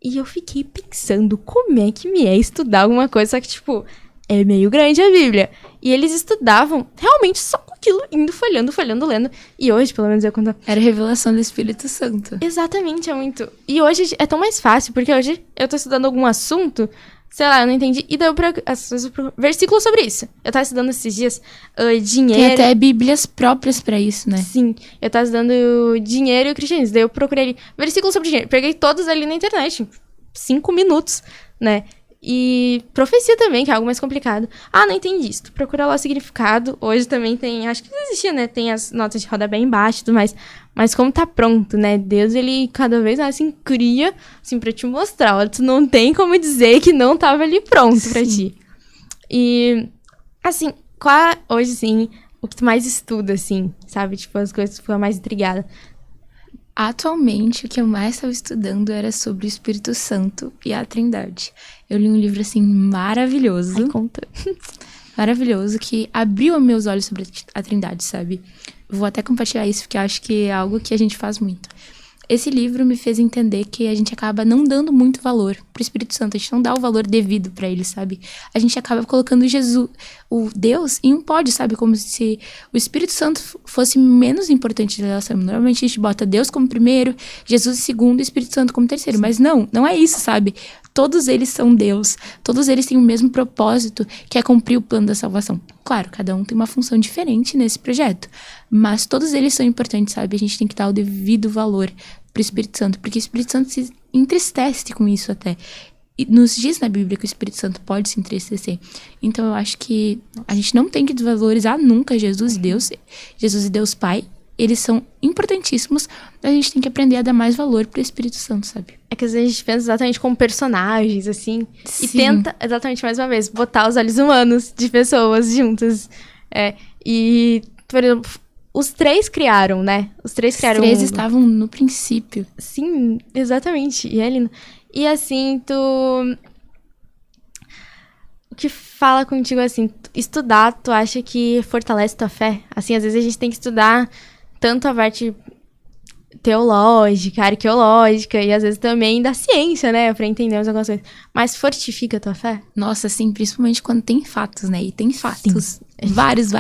E eu fiquei pensando como é que me é estudar alguma coisa, só que, tipo, é meio grande a Bíblia. E eles estudavam realmente só com aquilo, indo folhando, lendo. E hoje, pelo menos, eu conto... Era revelação do Espírito Santo. Exatamente, é muito... E hoje é tão mais fácil, porque hoje eu tô estudando algum assunto... Sei lá, eu não entendi. E daí versículo sobre isso. Eu tava estudando esses dias dinheiro... Tem até bíblias próprias pra isso, né? Sim. Eu tava estudando dinheiro e o cristianismo. Daí eu procurei ali, versículo sobre dinheiro. Peguei todos ali na internet. 5 minutos, né? E profecia também, que é algo mais complicado. Não entendi isso. Tu procura lá o significado. Hoje também tem... Acho que não existia, né? Tem as notas de rodapé embaixo e tudo mais. Mas como tá pronto, né? Deus, ele cada vez mais, assim, cria, assim, pra te mostrar. Ó, tu não tem como dizer que não tava ali pronto pra ti. E, assim, hoje, sim, o que tu mais estuda, assim, sabe? Tipo, as coisas que tu fica mais intrigada. Atualmente, o que eu mais estava estudando era sobre o Espírito Santo e a Trindade. Eu li um livro, assim, maravilhoso. Ai, conta. Maravilhoso, que abriu meus olhos sobre a Trindade, sabe? Vou até compartilhar isso, porque eu acho que é algo que a gente faz muito. Esse livro me fez entender que a gente acaba não dando muito valor pro Espírito Santo. A gente não dá o valor devido pra ele, sabe? A gente acaba colocando Jesus, o Deus, em um pódio, sabe? Como se o Espírito Santo fosse menos importante na relação. Normalmente a gente bota Deus como primeiro, Jesus em segundo e o Espírito Santo como terceiro. Mas não é isso, sabe? Todos eles são Deus. Todos eles têm o mesmo propósito, que é cumprir o plano da salvação. Claro, cada um tem uma função diferente nesse projeto. Mas todos eles são importantes, sabe? A gente tem que dar o devido valor pro Espírito Santo, porque o Espírito Santo se entristece com isso até. E nos diz na Bíblia que o Espírito Santo pode se entristecer. Então eu acho que a gente não tem que desvalorizar nunca Jesus e Deus Pai. Eles são importantíssimos, a gente tem que aprender a dar mais valor pro Espírito Santo, sabe? É que às vezes a gente pensa exatamente como personagens, assim, Sim. e tenta, exatamente, mais uma vez, botar os olhos humanos de pessoas juntas. E, por exemplo, os três criaram, né? Os três criaram Os três o mundo. estavam no princípio. Sim, exatamente. E é lindo. E assim, o que fala contigo, assim, estudar, tu acha que fortalece tua fé? Assim, às vezes a gente tem que estudar tanto a parte teológica, arqueológica, e às vezes também da ciência, né? Pra entendermos algumas coisas. Mas fortifica a tua fé? Nossa, sim, principalmente quando tem fatos, né? E tem fatos. Sim. Vários.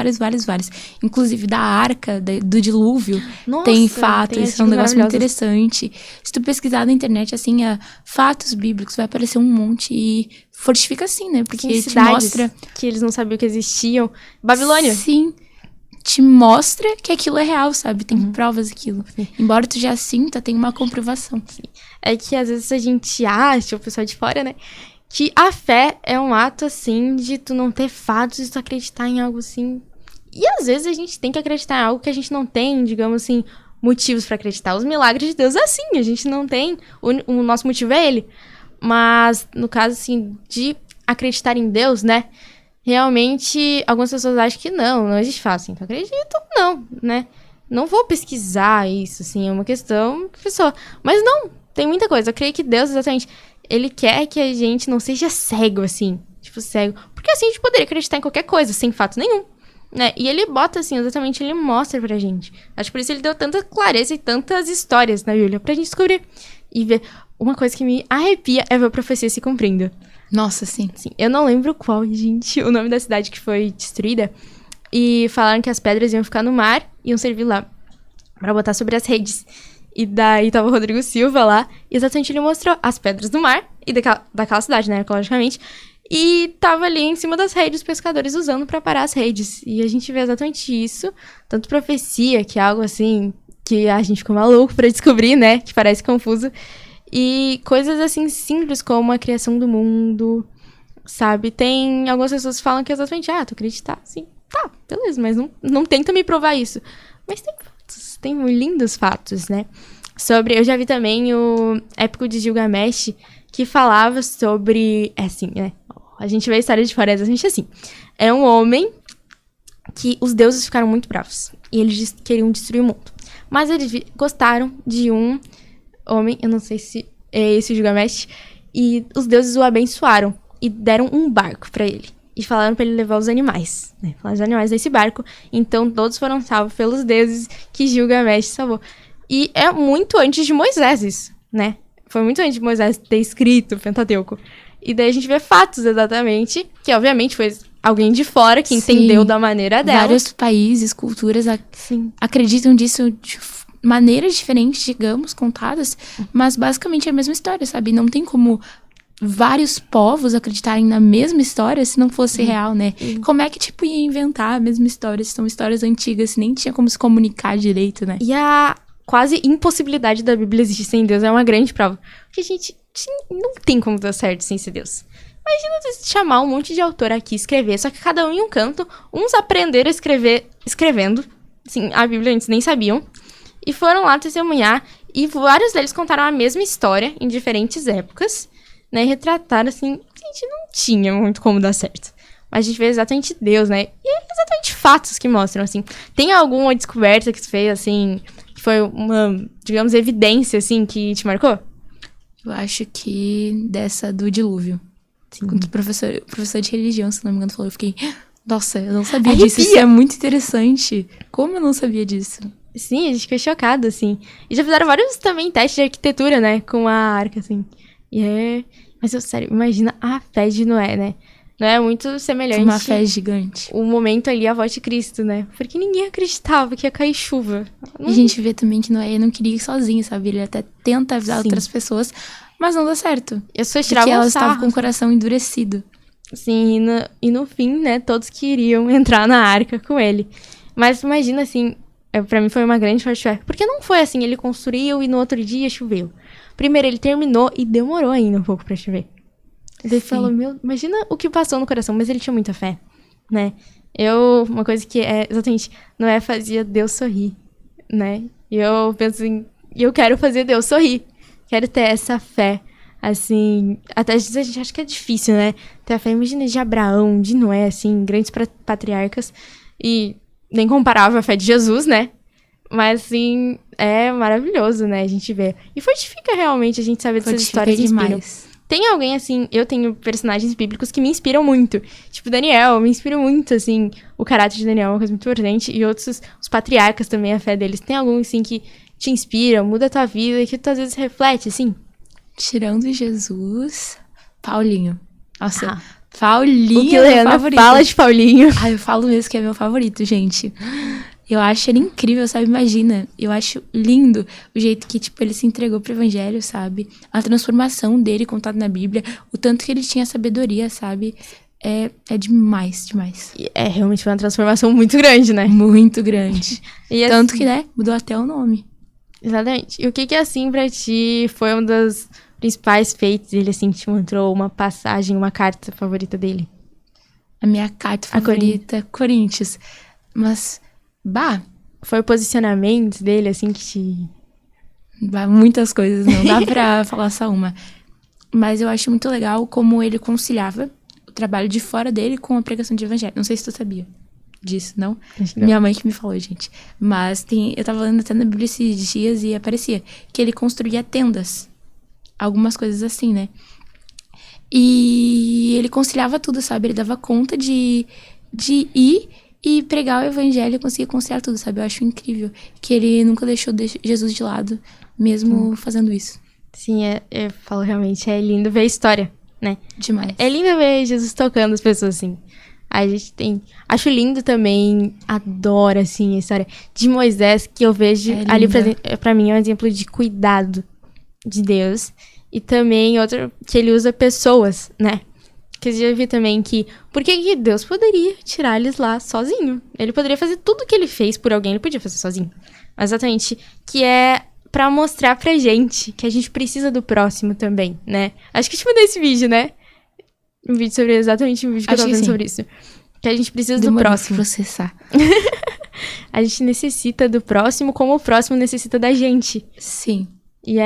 Inclusive da arca, do dilúvio. Nossa, tem fatos, tem isso é um negócio muito interessante. Se tu pesquisar na internet, assim, fatos bíblicos, vai aparecer um monte e fortifica assim, né? Porque tem te mostra que eles não sabiam que existiam. Babilônia. Sim. Te mostra que aquilo é real, sabe? Tem provas daquilo. Embora tu já sinta, tem uma comprovação. Sim. É que às vezes a gente acha, o pessoal de fora, né? Que a fé é um ato, assim, de tu não ter fatos e tu acreditar em algo, assim. E às vezes a gente tem que acreditar em algo que a gente não tem, digamos assim, motivos pra acreditar. Os milagres de Deus é assim, a gente não tem. O nosso motivo é ele. Mas, no caso, assim, de acreditar em Deus, né? Realmente, algumas pessoas acham que não existe fato, assim, então acredito, não, né? Não vou pesquisar isso, assim, é uma questão de pessoa. Mas não, tem muita coisa. Eu creio que Deus, exatamente, ele quer que a gente não seja cego, assim, tipo, cego. Porque assim a gente poderia acreditar em qualquer coisa, sem fato nenhum, né? E ele bota, assim, exatamente, ele mostra pra gente. Acho que por isso ele deu tanta clareza e tantas histórias na Bíblia pra gente descobrir. E ver, uma coisa que me arrepia é ver a profecia se cumprindo. Nossa, sim. Eu não lembro qual, gente, o nome da cidade que foi destruída. E falaram que as pedras iam ficar no mar, iam servir lá pra botar sobre as redes. E daí tava o Rodrigo Silva lá, e exatamente ele mostrou as pedras do mar, e daquela cidade, né, ecologicamente. E tava ali em cima das redes, os pescadores usando pra parar as redes. E a gente vê exatamente isso, tanto profecia, que é algo assim, que a gente ficou maluco pra descobrir, né, que parece confuso. E coisas assim simples como a criação do mundo, sabe? Tem algumas pessoas que falam que exatamente, tu acreditar, sim, tá, beleza, mas não tenta me provar isso. Mas tem fatos, tem lindos fatos, né? Eu já vi também o Épico de Gilgamesh, que falava sobre, assim, né? A gente vê a história de fora, exatamente assim. É um homem que os deuses ficaram muito bravos, e eles queriam destruir o mundo. Mas eles gostaram de um homem, eu não sei se é esse o Gilgamesh, e os deuses o abençoaram e deram um barco pra ele. E falaram pra ele levar os animais, né? Os animais desse barco. Então todos foram salvos pelos deuses que Gilgamesh salvou. E é muito antes de Moisés isso, né? Foi muito antes de Moisés ter escrito o Pentateuco. E daí a gente vê fatos exatamente, que obviamente foi alguém de fora que entendeu da maneira dela. Vários países, culturas acreditam disso de maneiras diferentes, digamos, contadas, mas basicamente é a mesma história, sabe? Não tem como vários povos acreditarem na mesma história se não fosse real, né? Como é que, tipo, ia inventar a mesma história se são histórias antigas, se nem tinha como se comunicar direito, né? E a quase impossibilidade da Bíblia existir sem Deus é uma grande prova. Porque a gente não tem como dar certo sem ser Deus. Imagina você chamar um monte de autor aqui, escrever, só que cada um em um canto, uns aprenderam a escrever escrevendo, assim, a Bíblia antes nem sabiam, e foram lá testemunhar, e vários deles contaram a mesma história em diferentes épocas, né, e retrataram, assim, a gente não tinha muito como dar certo. mas a gente vê exatamente Deus, né? E é exatamente fatos que mostram, assim. Tem alguma descoberta que tu fez, assim, que foi uma, digamos, evidência, assim, que te marcou? Eu acho que dessa do dilúvio. Sim. Quando o professor de religião, se não me engano, falou, eu fiquei... Nossa, eu não sabia Arrepia. disso. Isso é muito interessante. Como eu não sabia disso? Sim, a gente ficou chocado, assim. E já fizeram vários também testes de arquitetura, né? Com a arca, assim. Mas, sério, imagina a fé de Noé, né? Noé é muito semelhante. Uma fé gigante. O momento ali, a voz de Cristo, né? Porque ninguém acreditava que ia cair chuva. E a gente vê também que Noé não queria ir sozinho, sabe? Ele até tenta avisar outras pessoas, mas não dá certo. E as pessoas tiravam porque elas sarro. estavam com o coração endurecido. Sim, e no fim, né, todos queriam entrar na arca com ele. Mas imagina, assim, pra mim foi uma grande parte de fé. Porque não foi assim, ele construiu e no outro dia choveu. Primeiro ele terminou e demorou ainda um pouco pra chover. Ele falou, imagina o que passou no coração, mas ele tinha muita fé, né? Uma coisa que é exatamente, Noé fazia Deus sorrir, né? E eu penso assim, eu quero fazer Deus sorrir. Quero ter essa fé. Assim, até às vezes a gente acha que é difícil, né? Ter a fé, imagina, de Abraão, de Noé, assim, grandes patriarcas. E nem comparável à fé de Jesus, né? Mas, assim, é maravilhoso, né? A gente vê. E fortifica realmente a gente saber dessas histórias que inspiram. Tem alguém, assim, eu tenho personagens bíblicos que me inspiram muito. Tipo, Daniel, me inspira muito, assim, o caráter de Daniel é uma coisa muito importante. E outros, os patriarcas também, a fé deles. Tem algum, assim, que te inspira, muda a tua vida e que tu às vezes reflete, assim? Tirando Jesus, Paulinho. Nossa, Paulinho o que é meu favorito. Fala de Paulinho. Eu falo mesmo que é meu favorito, gente. Eu acho ele incrível, sabe? Imagina, eu acho lindo o jeito que, tipo, ele se entregou pro evangelho, sabe? A transformação dele contada na Bíblia, o tanto que ele tinha sabedoria, sabe? É demais, demais. Realmente foi uma transformação muito grande, né? Muito grande. E tanto assim, que, né, mudou até o nome. Exatamente. E o que assim, pra ti, foi um dos principais feitos dele, assim, que te mostrou uma passagem, uma carta favorita dele? A minha carta favorita, Coríntios. Mas, foi o posicionamento dele, assim, que te... muitas coisas, não dá pra falar só uma. Mas eu acho muito legal como ele conciliava o trabalho de fora dele com a pregação de evangelho. Não sei se tu sabia disso, não? Minha mãe que me falou, gente. Mas eu tava lendo até na Bíblia esses dias e aparecia que ele construía tendas. Algumas coisas assim, né? E ele conciliava tudo, sabe? Ele dava conta de ir e pregar o evangelho e conseguir conciliar tudo, sabe? Eu acho incrível que ele nunca deixou Jesus de lado, mesmo fazendo isso. Sim, eu falo realmente, é lindo ver a história, né? Demais. É lindo ver Jesus tocando as pessoas, assim. A gente acho lindo também, adoro, assim, a história de Moisés, que eu vejo ali, pra mim, é um exemplo de cuidado de Deus. E também outro, que ele usa pessoas, né? Que eu já vi também que, por que Deus poderia tirar eles lá sozinho? Ele poderia fazer tudo que ele fez por alguém, ele podia fazer sozinho. Exatamente, que é pra mostrar pra gente que a gente precisa do próximo também, né? Acho que eu te mandei esse vídeo, né? Um vídeo sobre exatamente um vídeo que eu tava vendo sobre isso. Que a gente precisa do próximo. Processar. A gente necessita do próximo como o próximo necessita da gente. Sim. E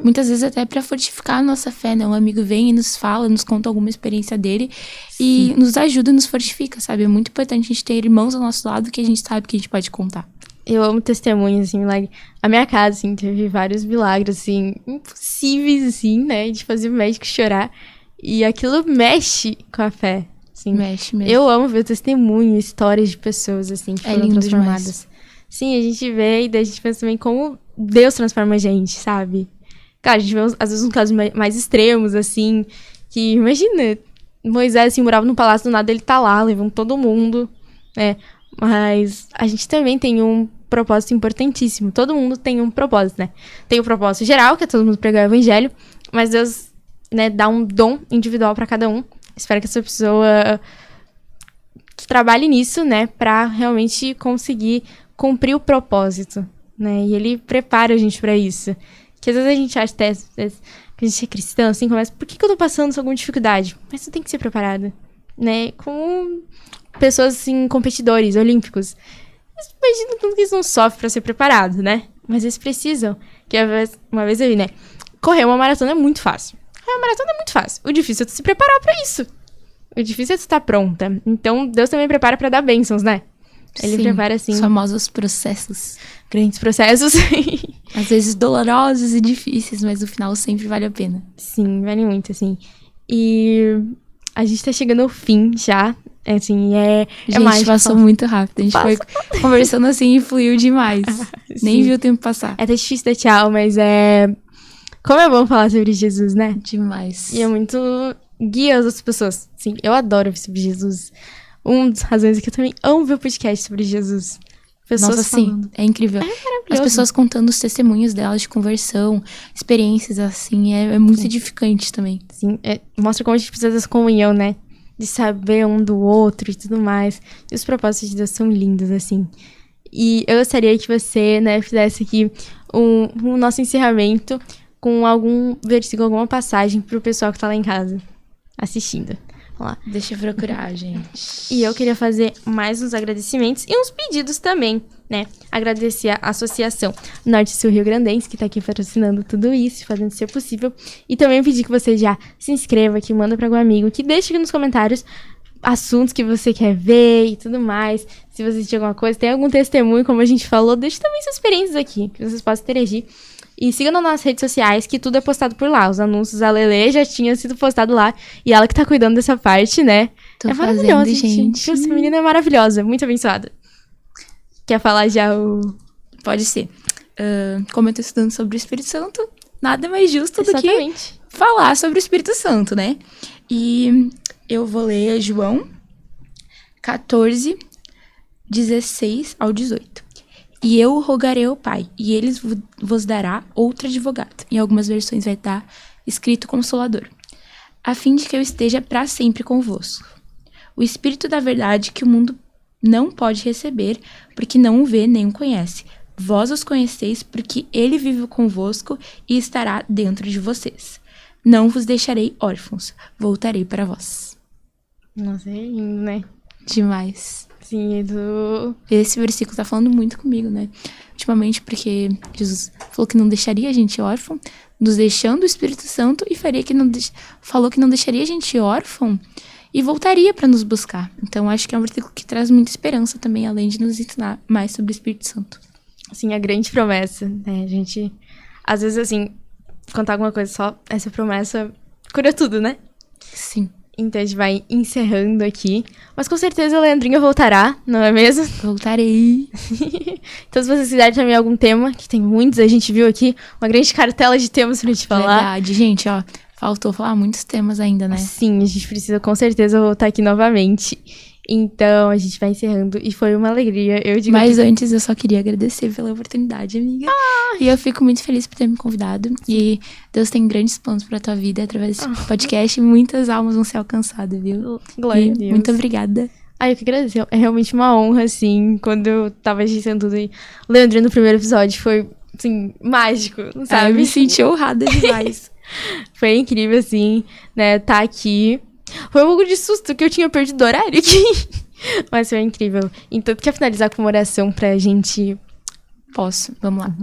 muitas vezes até pra fortificar a nossa fé, né? Um amigo vem e nos fala, nos conta alguma experiência dele. Sim. E nos ajuda e nos fortifica, sabe? É muito importante a gente ter irmãos ao nosso lado que a gente sabe que a gente pode contar. Eu amo testemunhos, assim, milagre. A minha casa, assim, teve vários milagres, assim, impossíveis, assim, né? De fazer o médico chorar. E aquilo mexe com a fé, assim. Mexe mesmo. Eu amo ver testemunho, histórias de pessoas, assim, que foram transformadas. Demais. Sim, a gente vê e daí a gente pensa também como Deus transforma a gente, sabe? Cara, a gente vê, às vezes, uns casos mais extremos, assim, que, imagina, Moisés, assim, morava num palácio, do nada ele tá lá, levando todo mundo, né? Mas a gente também tem um propósito importantíssimo. Todo mundo tem um propósito, né? Tem o propósito geral, que é todo mundo pregar o evangelho, mas Deus, né, dá um dom individual pra cada um. Espero que essa pessoa trabalhe nisso, né, pra realmente conseguir cumprir o propósito, né? E ele prepara a gente pra isso. Que às vezes a gente acha até, que a gente é cristão, assim, começa, por que eu tô passando por alguma dificuldade? Mas tu tem que ser preparada, né? Com pessoas, assim, competidores, olímpicos. Imagina tudo que eles não sofrem pra ser preparado, né? Mas eles precisam. Que uma vez eu vi, né? Correr uma maratona é muito fácil. Correr uma maratona é muito fácil. O difícil é tu se preparar pra isso. O difícil é tu estar pronta. Então, Deus também prepara pra dar bênçãos, né? Ele prepara, assim... Os famosos processos. Grandes processos. Às vezes dolorosos e difíceis, mas no final sempre vale a pena. Sim, vale muito, assim. E a gente tá chegando ao fim já. Assim, Gente, mágico. passou muito rápido. A gente foi conversando assim e fluiu demais. Nem viu o tempo passar. É até difícil dar tchau, mas como é bom falar sobre Jesus, né? Demais. E é muito... guia as outras pessoas. Sim, eu adoro ver sobre Jesus. Uma das razões é que eu também amo ver o podcast sobre Jesus. Pessoas Nossa, falando. sim, é incrível. As pessoas contando os testemunhos delas de conversão, experiências assim, é muito edificante também. Sim, mostra como a gente precisa dessa comunhão, né? De saber um do outro e tudo mais. E os propósitos de Deus são lindos, assim. E eu gostaria que você, né, fizesse aqui o nosso encerramento com algum versículo, alguma passagem pro pessoal que tá lá em casa assistindo. Vamos lá. Deixa eu procurar, gente. E eu queria fazer mais uns agradecimentos e uns pedidos também, né? Agradecer a Associação Norte-Sul Rio Grandense, que tá aqui patrocinando tudo isso, fazendo ser possível. E também pedir que você já se inscreva, que manda pra algum amigo, que deixe aqui nos comentários assuntos que você quer ver e tudo mais. Se você assistir alguma coisa, tem algum testemunho, como a gente falou, deixe também suas experiências aqui, que vocês possam interagir. E siga nas nossas redes sociais, que tudo é postado por lá. Os anúncios, a Lelê já tinha sido postado lá. E ela que tá cuidando dessa parte, né? Tô maravilhosa, fazendo, gente. Essa menina é maravilhosa, muito abençoada. Quer falar já Pode ser. Como eu tô estudando sobre o Espírito Santo, nada mais justo do que falar sobre o Espírito Santo, né? E eu vou ler João 14, 16 ao 18. E eu rogarei ao Pai, e ele vos dará outro advogado. Em algumas versões vai estar escrito Consolador, a fim de que eu esteja para sempre convosco. O Espírito da verdade que o mundo não pode receber, porque não o vê nem o conhece. Vós os conheceis, porque ele vive convosco e estará dentro de vocês. Não vos deixarei órfãos, voltarei para vós. Nossa, é lindo, né? Demais. Sim, Esse versículo tá falando muito comigo, né? Ultimamente, porque Jesus falou que não deixaria a gente órfão, nos deixando o Espírito Santo, e falou que não deixaria a gente órfão e voltaria para nos buscar. Então, acho que é um versículo que traz muita esperança também, além de nos ensinar mais sobre o Espírito Santo. Assim, a grande promessa, né? A gente, às vezes, assim, contar alguma coisa só, essa promessa cura tudo, né? Sim. Então a gente vai encerrando aqui. Mas com certeza a Leandrinha voltará, não é mesmo? Voltarei. Então se vocês quiserem também algum tema, que tem muitos, a gente viu aqui uma grande cartela de temas pra gente falar. Verdade, gente, ó. Faltou falar muitos temas ainda, né? Sim, a gente precisa com certeza voltar aqui novamente. Então, a gente vai encerrando. E foi uma alegria. Mas antes, eu só queria agradecer pela oportunidade, amiga. E eu fico muito feliz por ter me convidado. Sim. E Deus tem grandes planos pra tua vida através desse podcast. E muitas almas vão ser alcançadas, viu? Glória a Deus. Muito obrigada. Eu que agradeço. É realmente uma honra, assim, quando eu tava agindo tudo. E o Leandrinho no primeiro episódio foi, assim, mágico, sabe? Eu me senti honrada demais. Foi incrível, assim, né? Tá aqui. Foi um pouco de susto que eu tinha perdido o horário aqui. Mas foi incrível. Então, tu quer finalizar com uma oração pra gente? Posso, vamos lá.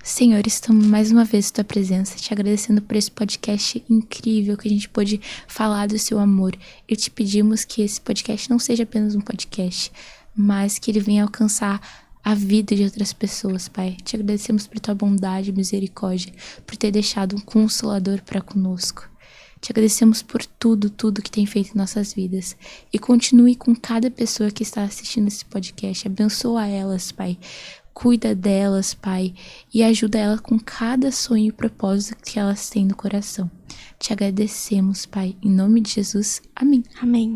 Senhor, estamos mais uma vez em tua presença, te agradecendo por esse podcast incrível que a gente pôde falar do seu amor. E te pedimos que esse podcast não seja apenas um podcast, mas que ele venha alcançar a vida de outras pessoas, Pai. Te agradecemos por tua bondade e misericórdia, por ter deixado um consolador para conosco. Te agradecemos por tudo que tem feito em nossas vidas. E continue com cada pessoa que está assistindo esse podcast. Abençoa elas, Pai. Cuida delas, Pai. E ajuda elas com cada sonho e propósito que elas têm no coração. Te agradecemos, Pai. Em nome de Jesus. Amém. Amém.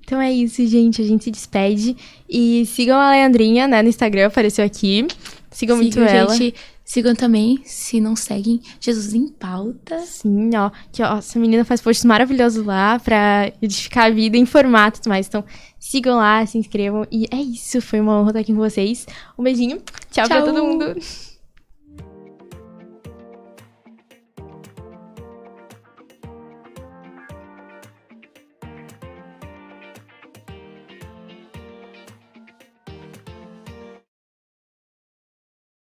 Então é isso, gente. A gente se despede. E sigam a Leandrinha, né, no Instagram. Apareceu aqui. Sigam muito ela. Gente. Sigam também, se não seguem, Jesus em Pauta. Sim, ó. Que, ó, essa menina faz posts maravilhosos lá pra edificar a vida, informar e tudo mais. Então, sigam lá, se inscrevam. E é isso. Foi uma honra estar aqui com vocês. Um beijinho. Tchau pra todo mundo.